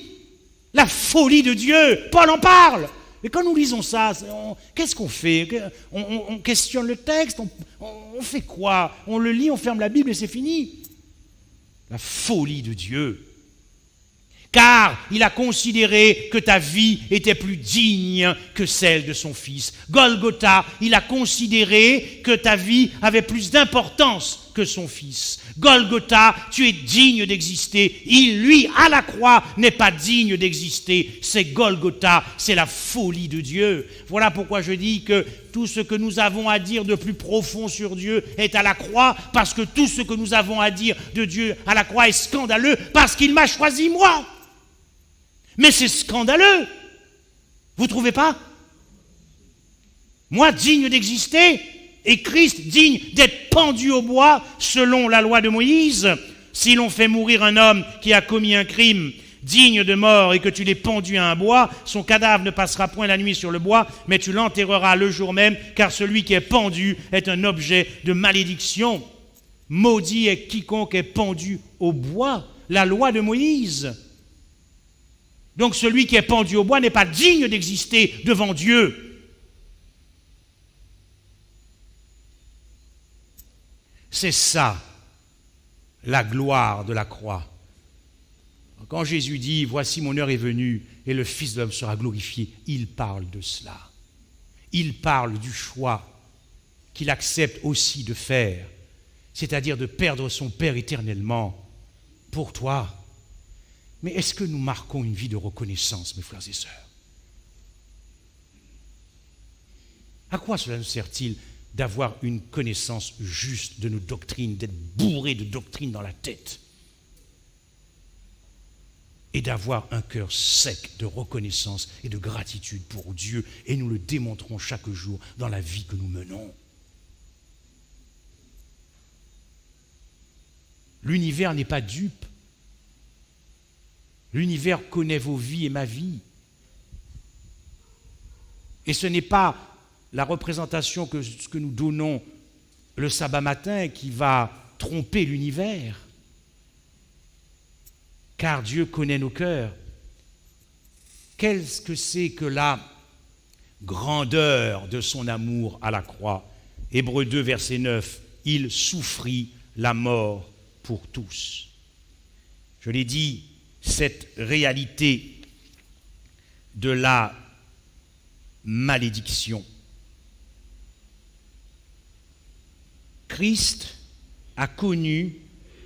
[SPEAKER 1] La folie de Dieu. Paul en parle. Mais quand nous lisons ça, qu'est-ce qu'on fait? On questionne le texte, on fait quoi? On le lit, on ferme la Bible et c'est fini. La folie de Dieu. Car il a considéré que ta vie était plus digne que celle de son fils. Golgotha, il a considéré que ta vie avait plus d'importance que son fils. Golgotha, tu es digne d'exister. Il, lui, à la croix, n'est pas digne d'exister. C'est Golgotha, c'est la folie de Dieu. Voilà pourquoi je dis que tout ce que nous avons à dire de plus profond sur Dieu est à la croix, parce que tout ce que nous avons à dire de Dieu à la croix est scandaleux, parce qu'il m'a choisi moi. Mais c'est scandaleux. Vous ne trouvez pas? Moi, digne d'exister, et Christ digne d'être pendu au bois selon la loi de Moïse. Si l'on fait mourir un homme qui a commis un crime digne de mort et que tu l'aies pendu à un bois, son cadavre ne passera point la nuit sur le bois, mais tu l'enterreras le jour même, car celui qui est pendu est un objet de malédiction. Maudit est quiconque est pendu au bois, la loi de Moïse. Donc celui qui est pendu au bois n'est pas digne d'exister devant Dieu. C'est ça, la gloire de la croix. Quand Jésus dit « Voici mon heure est venue et le Fils de l'homme sera glorifié », il parle de cela. Il parle du choix qu'il accepte aussi de faire, c'est-à-dire de perdre son Père éternellement pour toi. Mais est-ce que nous marquons une vie de reconnaissance, mes frères et sœurs? À quoi cela nous sert-il d'avoir une connaissance juste de nos doctrines, d'être bourré de doctrines dans la tête et d'avoir un cœur sec de reconnaissance et de gratitude pour Dieu, et nous le démontrons chaque jour dans la vie que nous menons? L'univers n'est pas dupe. L'univers connaît vos vies et ma vie. Et ce n'est pas la représentation que nous donnons le sabbat matin qui va tromper l'univers. Car Dieu connaît nos cœurs. Qu'est-ce que c'est que la grandeur de son amour à la croix? Hébreux 2, verset 9, il souffrit la mort pour tous. Je l'ai dit, cette réalité de la malédiction. Christ a connu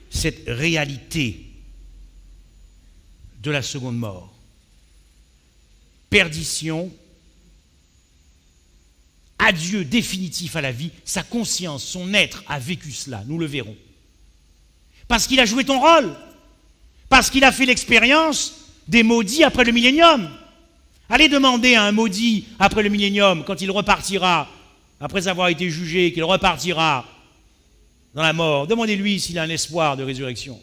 [SPEAKER 1] cette réalité de la seconde mort. Perdition, adieu définitif à la vie, sa conscience, son être a vécu cela, nous le verrons. Parce qu'il a joué ton rôle. Parce qu'il a fait l'expérience des maudits après le millénium. Allez demander à un maudit après le millénium, quand il repartira, après avoir été jugé, qu'il repartira dans la mort, demandez-lui s'il a un espoir de résurrection.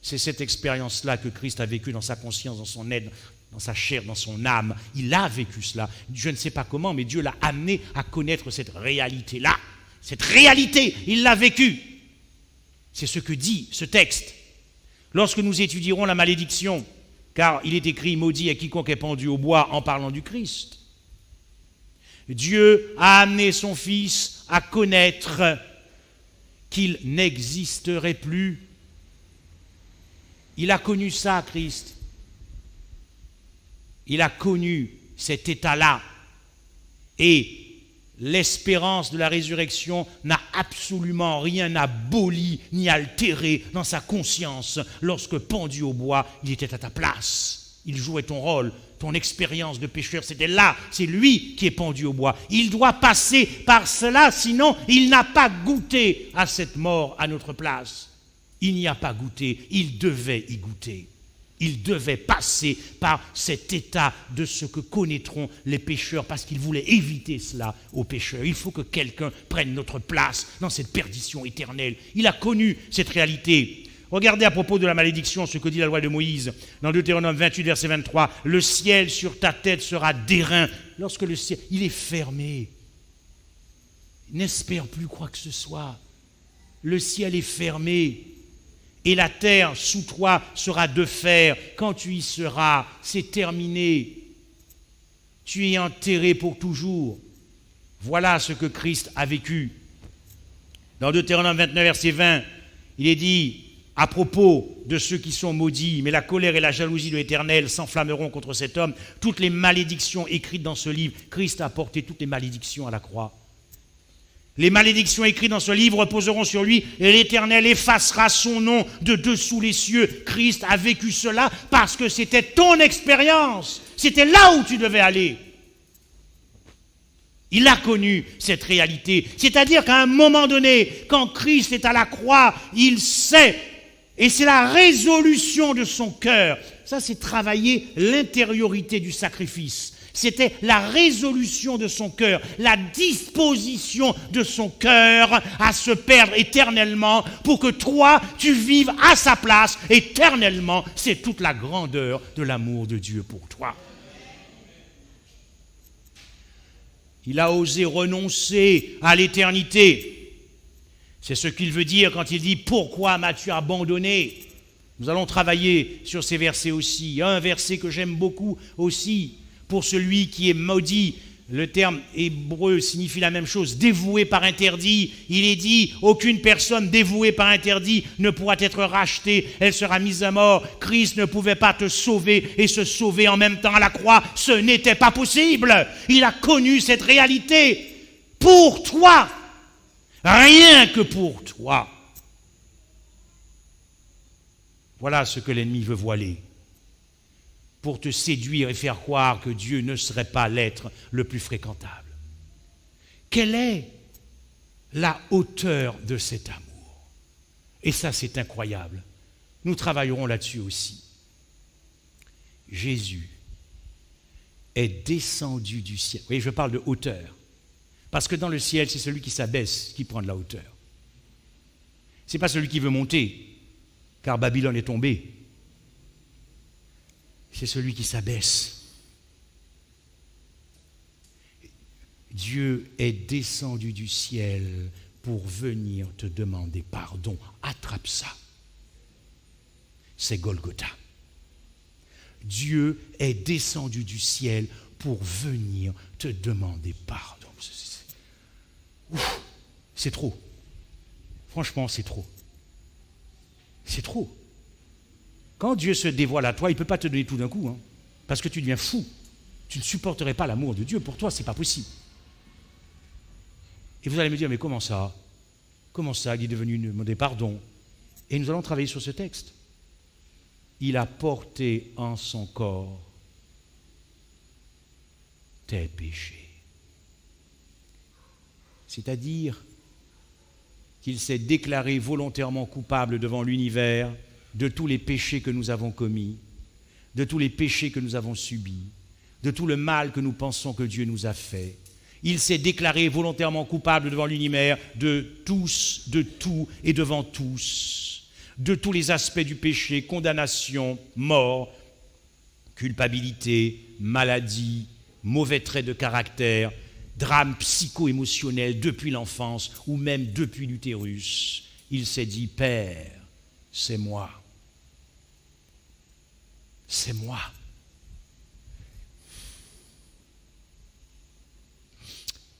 [SPEAKER 1] C'est cette expérience-là que Christ a vécue dans sa conscience, dans son être, dans sa chair, dans son âme. Il a vécu cela. Je ne sais pas comment, mais Dieu l'a amené à connaître cette réalité-là. Cette réalité, il l'a vécue. C'est ce que dit ce texte. Lorsque nous étudierons la malédiction, car il est écrit « Maudit est quiconque est pendu au bois » en parlant du Christ. Dieu a amené son Fils à connaître qu'il n'existerait plus. Il a connu ça, Christ. Il a connu cet état-là. Et l'espérance de la résurrection n'a absolument rien aboli ni altéré dans sa conscience lorsque pendu au bois, il était à ta place. Il jouait ton rôle. ton expérience de pécheur, c'était là, c'est lui qui est pendu au bois. Il doit passer par cela, sinon il n'a pas goûté à cette mort à notre place. Il n'y a pas goûté, il devait y goûter. Il devait passer par cet état de ce que connaîtront les pécheurs parce qu'il voulait éviter cela aux pécheurs. Il faut que quelqu'un prenne notre place dans cette perdition éternelle. Il a connu cette réalité. Regardez à propos de la malédiction ce que dit la loi de Moïse dans Deutéronome 28, verset 23. Le ciel sur ta tête sera d'airain. Lorsque le ciel, il est fermé. N'espère plus quoi que ce soit. Le ciel est fermé. Et la terre sous toi sera de fer. Quand tu y seras, c'est terminé. Tu es enterré pour toujours. Voilà ce que Christ a vécu. Dans Deutéronome 29, verset 20, il est dit à propos de ceux qui sont maudits, mais la colère et la jalousie de l'Éternel s'enflammeront contre cet homme. Toutes les malédictions écrites dans ce livre, Christ a porté toutes les malédictions à la croix. Les malédictions écrites dans ce livre reposeront sur lui et l'Éternel effacera son nom de dessous les cieux. Christ a vécu cela parce que c'était ton expérience. C'était là où tu devais aller. Il a connu cette réalité. C'est-à-dire qu'à un moment donné, quand Christ est à la croix, il sait, et c'est la résolution de son cœur. Ça, c'est travailler l'intériorité du sacrifice. C'était la résolution de son cœur, la disposition de son cœur à se perdre éternellement pour que toi, tu vives à sa place éternellement. C'est toute la grandeur de l'amour de Dieu pour toi. Il a osé renoncer à l'éternité. C'est ce qu'il veut dire quand il dit « Pourquoi m'as-tu abandonné ?» Nous allons travailler sur ces versets aussi. Un verset que j'aime beaucoup aussi. Pour celui qui est maudit, le terme hébreu signifie la même chose, dévoué par interdit. Il est dit, aucune personne dévouée par interdit ne pourra être rachetée, elle sera mise à mort. Christ ne pouvait pas te sauver et se sauver en même temps à la croix, ce n'était pas possible. Il a connu cette réalité pour toi, rien que pour toi. Voilà ce que l'ennemi veut voiler, pour te séduire et faire croire que Dieu ne serait pas l'être le plus fréquentable. Quelle est la hauteur de cet amour? Et ça, c'est incroyable. Nous travaillerons là-dessus aussi. Jésus est descendu du ciel. Vous voyez, je parle de hauteur. Parce que dans le ciel, c'est celui qui s'abaisse qui prend de la hauteur. Ce n'est pas celui qui veut monter, car Babylone est tombée. C'est celui qui s'abaisse. Dieu est descendu du ciel pour venir te demander pardon. Attrape ça. C'est Golgotha. Dieu est descendu du ciel pour venir te demander pardon. C'est trop. Franchement, c'est trop. C'est trop. Quand Dieu se dévoile à toi, il ne peut pas te donner tout d'un coup, hein, parce que tu deviens fou. Tu ne supporterais pas l'amour de Dieu. Pour toi, ce n'est pas possible. Et vous allez me dire, mais comment ça? Comment ça, il est devenu demander pardon? Et nous allons travailler sur ce texte. Il a porté en son corps tes péchés. C'est-à-dire qu'il s'est déclaré volontairement coupable devant l'univers de tous les péchés que nous avons commis, de tous les péchés que nous avons subis, de tout le mal que nous pensons que Dieu nous a fait. Il s'est déclaré volontairement coupable devant l'univers de tous, de tout et devant tous, de tous les aspects du péché, condamnation, mort, culpabilité, maladie, mauvais traits de caractère, drame psycho-émotionnel depuis l'enfance ou même depuis l'utérus. Il s'est dit, Père, c'est moi. C'est moi.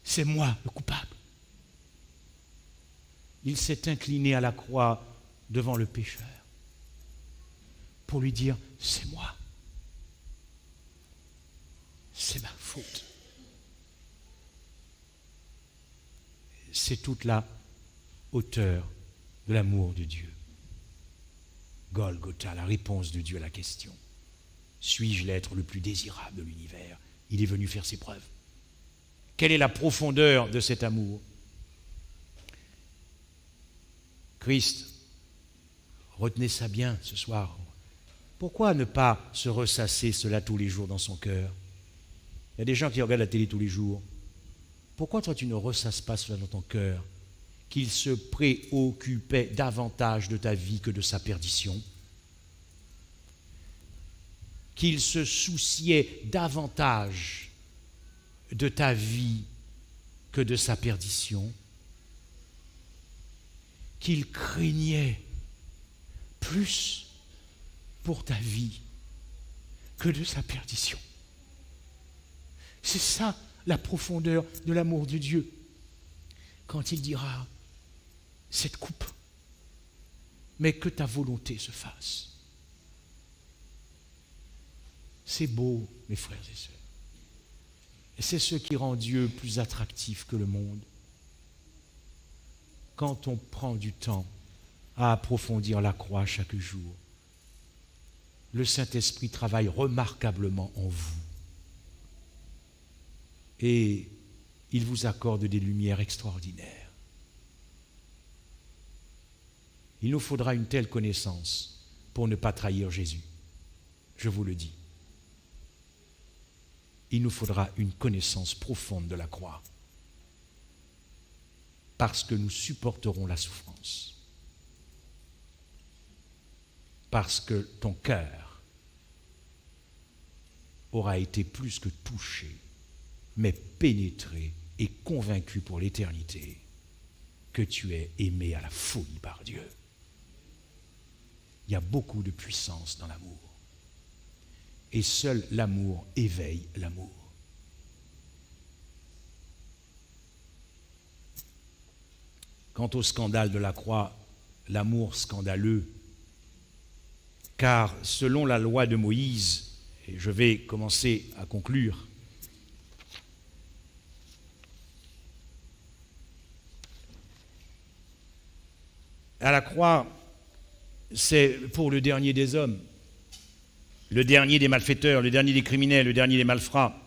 [SPEAKER 1] C'est moi le coupable. Il s'est incliné à la croix devant le pécheur pour lui dire, c'est moi. C'est ma faute. C'est toute la hauteur de l'amour de Dieu. Golgotha, la réponse de Dieu à la question. Suis-je l'être le plus désirable de l'univers? Il est venu faire ses preuves. Quelle est la profondeur de cet amour? Christ, retenez ça bien ce soir. Pourquoi ne pas se ressasser cela tous les jours dans son cœur? Il y a des gens qui regardent la télé tous les jours. Pourquoi toi tu ne ressasses pas cela dans ton cœur? Qu'il se préoccupait davantage de ta vie que de sa perdition. Qu'il se souciait davantage de ta vie que de sa perdition. Qu'il craignait plus pour ta vie que de sa perdition. C'est ça la profondeur de l'amour de Dieu. Quand il dira, cette coupe, mais que ta volonté se fasse. C'est beau, mes frères et sœurs. Et c'est ce qui rend Dieu plus attractif que le monde. Quand on prend du temps à approfondir la croix chaque jour, le Saint-Esprit travaille remarquablement en vous. Et il vous accorde des lumières extraordinaires. Il nous faudra une telle connaissance pour ne pas trahir Jésus. Je vous le dis. Il nous faudra une connaissance profonde de la croix. Parce que nous supporterons la souffrance. Parce que ton cœur aura été plus que touché, mais pénétré et convaincu pour l'éternité que tu es aimé à la folie par Dieu. Il y a beaucoup de puissance dans l'amour. Et seul l'amour éveille l'amour. Quant au scandale de la croix, l'amour scandaleux, car selon la loi de Moïse, et je vais commencer à conclure, à la croix, c'est pour le dernier des hommes, le dernier des malfaiteurs, le dernier des criminels, le dernier des malfrats.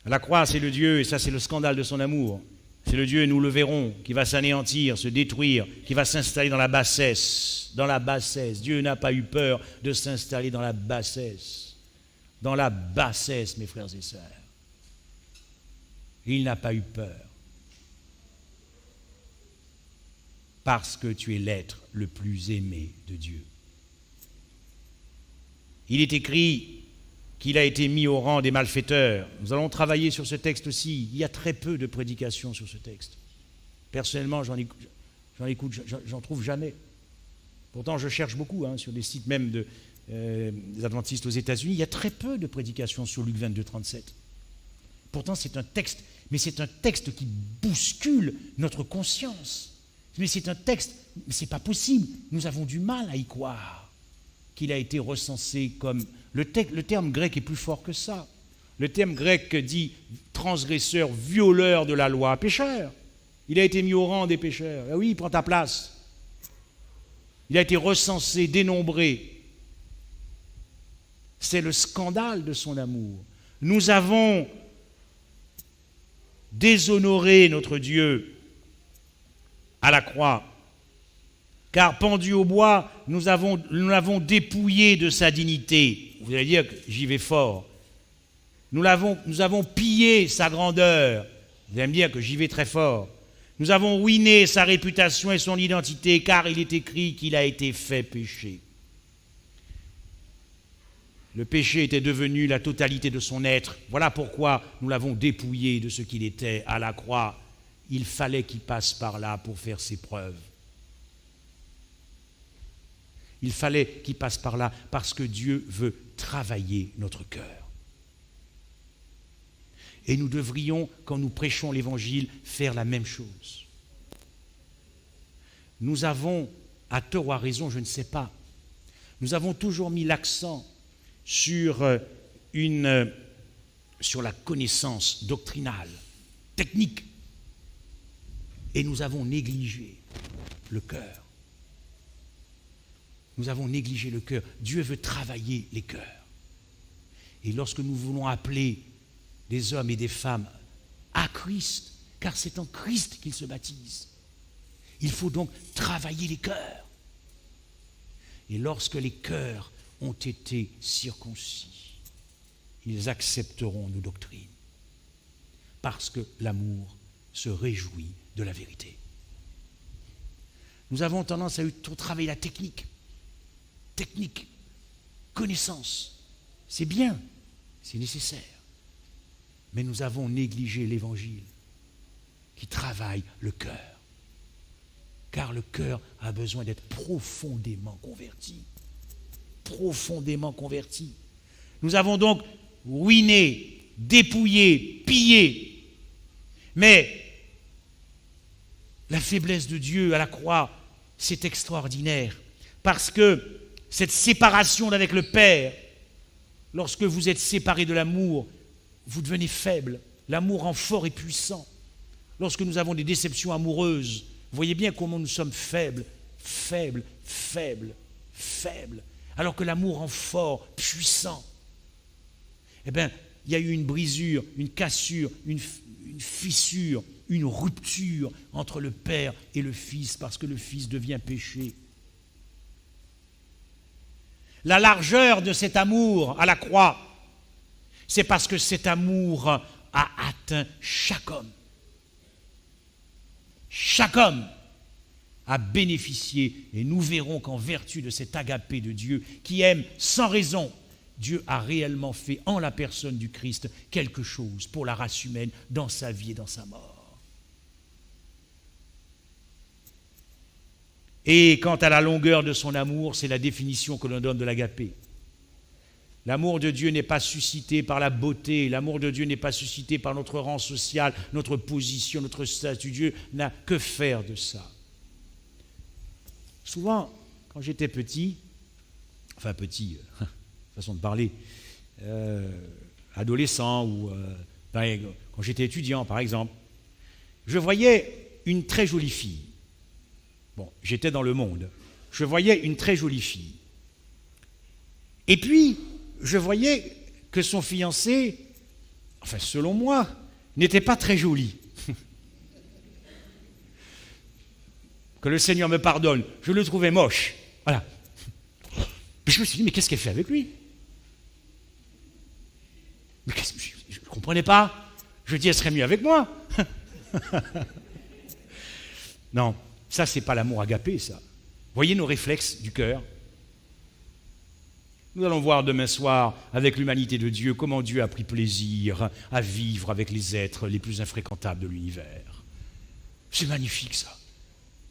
[SPEAKER 1] À la croix, c'est le Dieu, et ça c'est le scandale de son amour. C'est le Dieu, nous le verrons, qui va s'anéantir, se détruire, qui va s'installer dans la bassesse. Dans la bassesse. Dieu n'a pas eu peur de s'installer dans la bassesse. Dans la bassesse, mes frères et sœurs. Il n'a pas eu peur. Parce que tu es l'être le plus aimé de Dieu. Il est écrit qu'il a été mis au rang des malfaiteurs. Nous allons travailler sur ce texte aussi. Il y a très peu de prédications sur ce texte. Personnellement, j'en trouve jamais. Pourtant, je cherche beaucoup sur des sites même des adventistes aux États-Unis. Il y a très peu de prédications sur Luc 22, 37. Pourtant, c'est un texte, mais c'est un texte qui bouscule notre conscience. Mais c'est un texte, mais c'est pas possible. Nous avons du mal à y croire qu'il a été recensé comme... Le terme grec est plus fort que ça. Le terme grec dit transgresseur, violeur de la loi, pécheur. Il a été mis au rang des pécheurs. Ah oui, il prend ta place. Il a été recensé, dénombré. C'est le scandale de son amour. Nous avons déshonoré notre Dieu à la croix. Car pendu au bois, nous l'avons dépouillé de sa dignité. Vous allez dire que j'y vais fort. Nous avons pillé sa grandeur. Vous allez me dire que j'y vais très fort. Nous avons ruiné sa réputation et son identité, car il est écrit qu'il a été fait péché. Le péché était devenu la totalité de son être. Voilà pourquoi nous l'avons dépouillé de ce qu'il était à la croix. Il fallait qu'il passe par là pour faire ses preuves. Il fallait qu'il passe par là parce que Dieu veut travailler notre cœur. Et nous devrions, quand nous prêchons l'Évangile, faire la même chose. Nous avons, à tort ou à raison, je ne sais pas, nous avons toujours mis l'accent sur la connaissance doctrinale, technique, et nous avons négligé le cœur. Nous avons négligé le cœur. Dieu veut travailler les cœurs. Et lorsque nous voulons appeler des hommes et des femmes à Christ, car c'est en Christ qu'ils se baptisent, il faut donc travailler les cœurs. Et lorsque les cœurs ont été circoncis, ils accepteront nos doctrines, parce que l'amour se réjouit de la vérité. Nous avons tendance à trop travailler la technique, connaissance. C'est bien, c'est nécessaire. Mais nous avons négligé l'Évangile qui travaille le cœur. Car le cœur a besoin d'être profondément converti. Profondément converti. Nous avons donc ruiné, dépouillé, pillé. Mais la faiblesse de Dieu à la croix, c'est extraordinaire. Parce que cette séparation avec le Père, lorsque vous êtes séparés de l'amour, vous devenez faible. L'amour rend fort et puissant. Lorsque nous avons des déceptions amoureuses, vous voyez bien comment nous sommes faibles. Alors que l'amour rend fort, puissant. Eh bien, il y a eu une brisure, une cassure, une fissure, une rupture entre le Père et le Fils, parce que le Fils devient péché. La largeur de cet amour à la croix, c'est parce que cet amour a atteint chaque homme. Chaque homme a bénéficié, et nous verrons qu'en vertu de cet agapé de Dieu, qui aime sans raison, Dieu a réellement fait en la personne du Christ quelque chose pour la race humaine dans sa vie et dans sa mort. Et quant à la longueur de son amour, c'est la définition que l'on donne de l'agapé. L'amour de Dieu n'est pas suscité par la beauté, l'amour de Dieu n'est pas suscité par notre rang social, notre position, notre statut. Dieu n'a que faire de ça. Souvent, quand j'étais petit, façon de parler, adolescent ou quand j'étais étudiant par exemple, je voyais une très jolie fille. Bon, j'étais dans le monde. Je voyais une très jolie fille. Et puis, je voyais que son fiancé, enfin selon moi, n'était pas très joli. Que le Seigneur me pardonne, je le trouvais moche. Voilà. Puis je me suis dit, mais qu'est-ce qu'elle fait avec lui? Mais je ne comprenais pas. Je dis, elle serait mieux avec moi. Non, ça, c'est pas l'amour agapé, ça. Voyez nos réflexes du cœur. Nous allons voir demain soir, avec l'humanité de Dieu, comment Dieu a pris plaisir à vivre avec les êtres les plus infréquentables de l'univers. C'est magnifique, ça.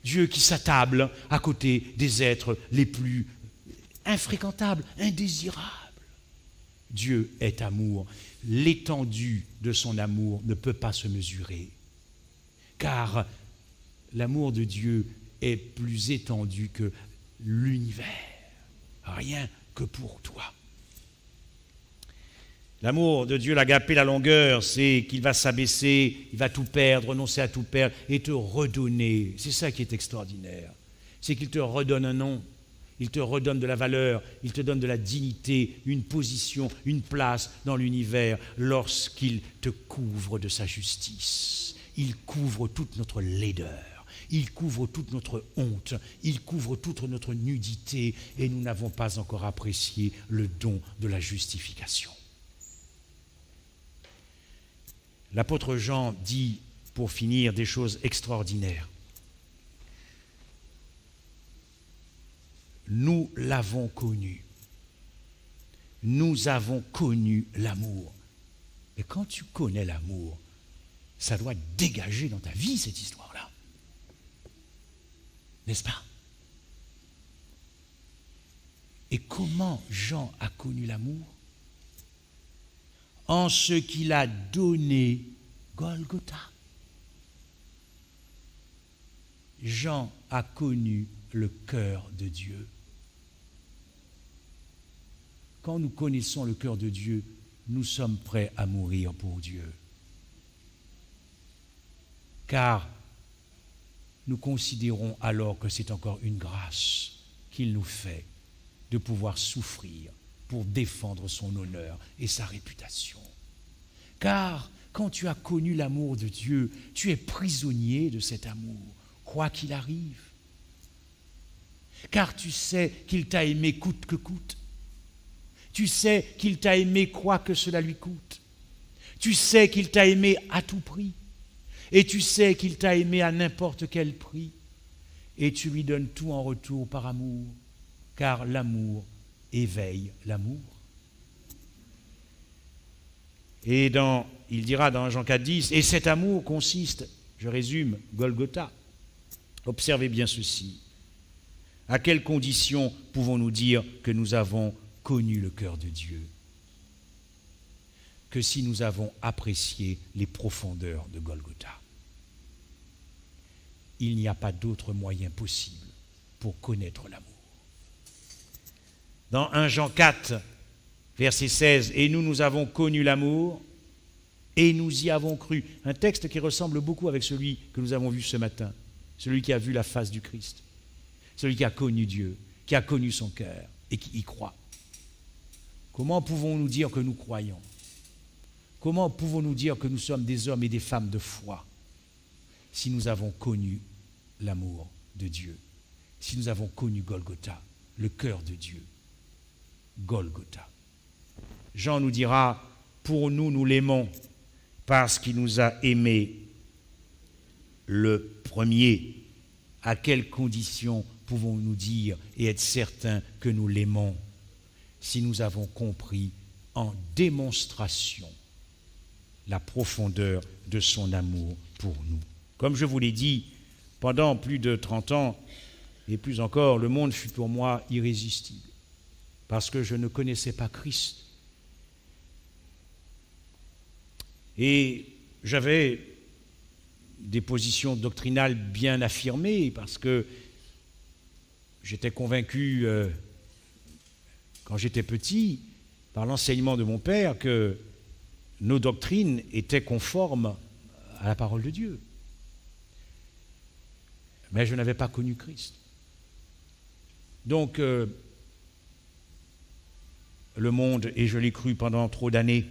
[SPEAKER 1] Dieu qui s'attable à côté des êtres les plus infréquentables, indésirables. Dieu est amour. L'étendue de son amour ne peut pas se mesurer, car l'amour de Dieu est plus étendu que l'univers. Rien que pour toi. L'amour de Dieu, l'agapé, la longueur, c'est qu'il va s'abaisser, il va tout perdre, renoncer à tout perdre et te redonner. C'est ça qui est extraordinaire. C'est qu'il te redonne un nom, il te redonne de la valeur, il te donne de la dignité, une position, une place dans l'univers lorsqu'il te couvre de sa justice. Il couvre toute notre laideur. Il couvre toute notre honte, il couvre toute notre nudité et nous n'avons pas encore apprécié le don de la justification. L'apôtre Jean dit, pour finir, des choses extraordinaires. Nous l'avons connu. Nous avons connu l'amour. Et quand tu connais l'amour, ça doit dégager dans ta vie cette histoire-là. N'est-ce pas? Et comment Jean a connu l'amour? En ce qu'il a donné Golgotha. Jean a connu le cœur de Dieu. Quand nous connaissons le cœur de Dieu, nous sommes prêts à mourir pour Dieu. Car nous considérons alors que c'est encore une grâce qu'il nous fait de pouvoir souffrir
[SPEAKER 2] pour défendre son honneur et sa réputation. Car quand tu as connu l'amour de Dieu, tu es prisonnier de cet amour, quoi qu'il arrive. Car tu sais qu'il t'a aimé coûte que coûte. Tu sais qu'il t'a aimé quoi que cela lui coûte. Tu sais qu'il t'a aimé à tout prix. Et tu sais qu'il t'a aimé à n'importe quel prix. Et tu lui donnes tout en retour par amour, car l'amour éveille l'amour. Et il dira dans Jean 4,10, et cet amour consiste, je résume, Golgotha. Observez bien ceci. À quelles conditions pouvons-nous dire que nous avons connu le cœur de Dieu? Que si nous avons apprécié les profondeurs de Golgotha. Il n'y a pas d'autre moyen possible pour connaître l'amour. Dans 1 Jean 4, verset 16, « Et nous avons connu l'amour, et nous y avons cru. » Un texte qui ressemble beaucoup avec celui que nous avons vu ce matin, celui qui a vu la face du Christ, celui qui a connu Dieu, qui a connu son cœur et qui y croit. Comment pouvons-nous dire que nous croyons? Comment pouvons-nous dire que nous sommes des hommes et des femmes de foi si nous avons connu l'amour de Dieu, si nous avons connu Golgotha, le cœur de Dieu? Golgotha. Jean nous dira, pour nous, nous l'aimons parce qu'il nous a aimés le premier. À quelles conditions pouvons-nous dire et être certains que nous l'aimons? Si nous avons compris en démonstration la profondeur de son amour pour nous. Comme je vous l'ai dit, pendant plus de 30 ans, et plus encore, le monde fut pour moi irrésistible, parce que je ne connaissais pas Christ. Et j'avais des positions doctrinales bien affirmées, parce que j'étais convaincu, quand j'étais petit, par l'enseignement de mon père, que nos doctrines étaient conformes à la parole de Dieu. Mais je n'avais pas connu Christ. Donc, le monde, et je l'ai cru pendant trop d'années.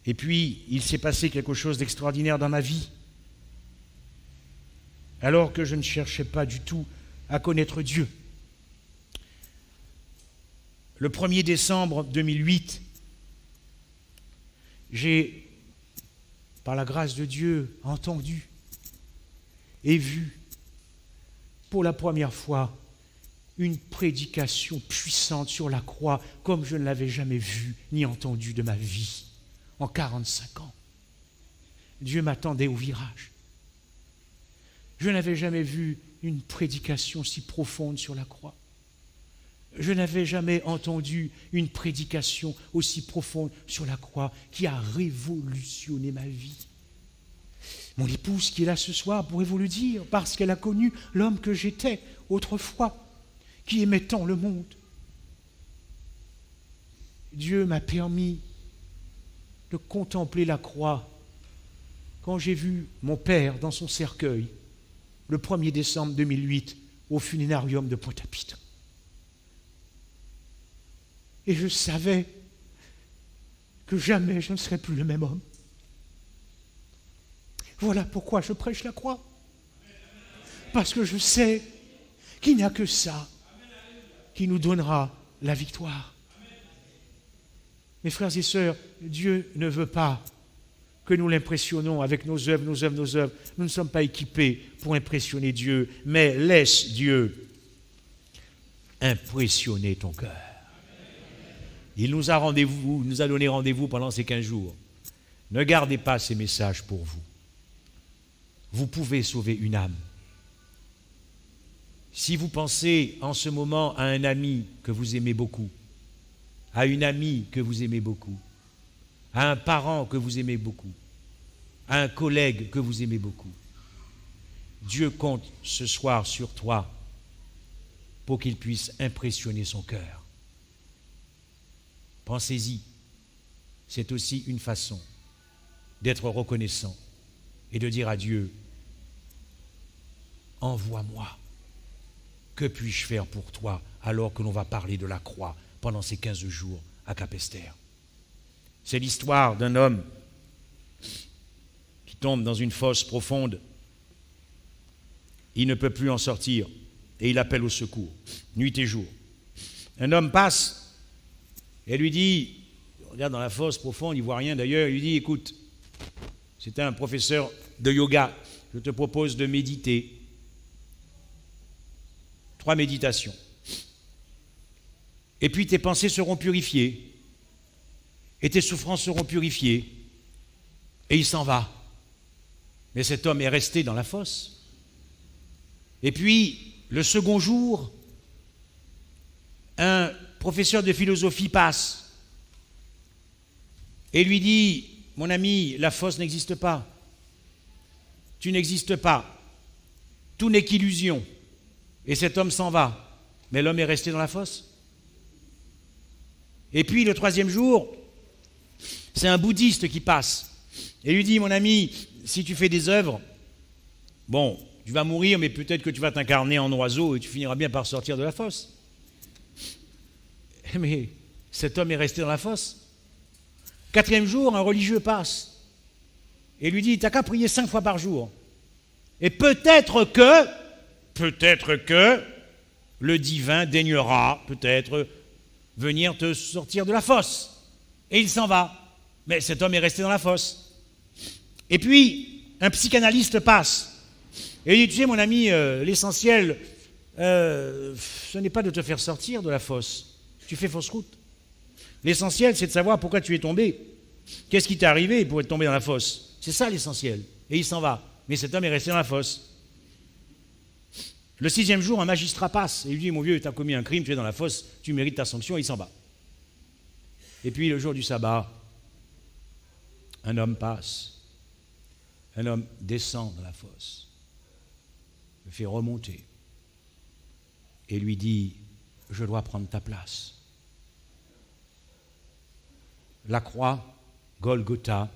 [SPEAKER 2] Et puis, il s'est passé quelque chose d'extraordinaire dans ma vie. Alors que je ne cherchais pas du tout à connaître Dieu. Le 1er décembre 2008, j'ai, par la grâce de Dieu, entendu et vu pour la première fois une prédication puissante sur la croix comme je ne l'avais jamais vue ni entendue de ma vie en 45 ans. Dieu m'attendait au virage. Je n'avais jamais vu une prédication si profonde sur la croix. Je n'avais jamais entendu une prédication aussi profonde sur la croix qui a révolutionné ma vie. Mon épouse qui est là ce soir pourrait vous le dire, parce qu'elle a connu l'homme que j'étais autrefois, qui aimait tant le monde. Dieu m'a permis de contempler la croix quand j'ai vu mon père dans son cercueil, le 1er décembre 2008, au funérarium de Pointe-à-Pitre. Et je savais que jamais je ne serais plus le même homme. Voilà pourquoi je prêche la croix. Parce que je sais qu'il n'y a que ça qui nous donnera la victoire. Mes frères et sœurs, Dieu ne veut pas que nous l'impressionnons avec nos œuvres, nos œuvres, nos œuvres. Nous ne sommes pas équipés pour impressionner Dieu, mais laisse Dieu impressionner ton cœur. Il nous a donné rendez-vous pendant ces 15 jours. Ne gardez pas ces messages pour vous. Vous pouvez sauver une âme. Si vous pensez en ce moment à un ami que vous aimez beaucoup, à une amie que vous aimez beaucoup, à un parent que vous aimez beaucoup, à un collègue que vous aimez beaucoup, Dieu compte ce soir sur toi pour qu'il puisse impressionner son cœur. Pensez-y, c'est aussi une façon d'être reconnaissant et de dire à Dieu, envoie-moi, que puis-je faire pour toi alors que l'on va parler de la croix pendant ces 15 jours à Capester. C'est l'histoire d'un homme qui tombe dans une fosse profonde. Il ne peut plus en sortir et il appelle au secours, nuit et jour. Un homme passe et lui dit, il regarde dans la fosse profonde, il ne voit rien d'ailleurs, il lui dit, écoute, c'était un professeur de yoga, je te propose de méditer. 3 méditations. Et puis tes pensées seront purifiées, et tes souffrances seront purifiées, et il s'en va. Mais cet homme est resté dans la fosse. Et puis, le second jour, un professeur de philosophie passe et lui dit, mon ami, la fosse n'existe pas. Tu n'existes pas. Tout n'est qu'illusion. Et cet homme s'en va. Mais l'homme est resté dans la fosse. Et puis, le 3e jour, c'est un bouddhiste qui passe et lui dit, mon ami, si tu fais des œuvres, bon, tu vas mourir, mais peut-être que tu vas t'incarner en oiseau et tu finiras bien par sortir de la fosse. Mais cet homme est resté dans la fosse. 4e jour, un religieux passe et lui dit, t'as qu'à prier 5 fois par jour. Et peut-être que le divin daignera peut-être venir te sortir de la fosse. Et il s'en va. Mais cet homme est resté dans la fosse. Et puis, un psychanalyste passe. Et il dit, tu sais, mon ami, l'essentiel, ce n'est pas de te faire sortir de la fosse. Tu fais fausse route. L'essentiel, c'est de savoir pourquoi tu es tombé. Qu'est-ce qui t'est arrivé pour être tombé dans la fosse? C'est ça l'essentiel. Et il s'en va. Mais cet homme est resté dans la fosse. Le 6e jour, un magistrat passe et il lui dit, mon vieux, tu as commis un crime, tu es dans la fosse, tu mérites ta sanction, et il s'en va. Et puis, le jour du sabbat, un homme passe. Un homme descend dans la fosse, le fait remonter et lui dit, je dois prendre ta place. La croix, Golgotha,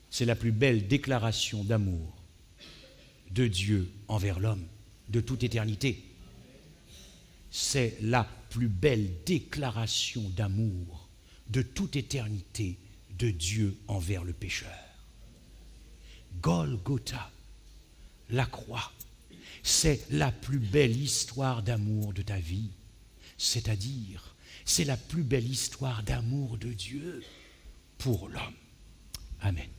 [SPEAKER 2] c'est la plus belle déclaration d'amour de Dieu envers l'homme, de toute éternité. C'est la plus belle déclaration d'amour de toute éternité de Dieu envers le pécheur. Golgotha, la croix, c'est la plus belle histoire d'amour de ta vie. C'est-à-dire, c'est la plus belle histoire d'amour de Dieu pour l'homme. Amen.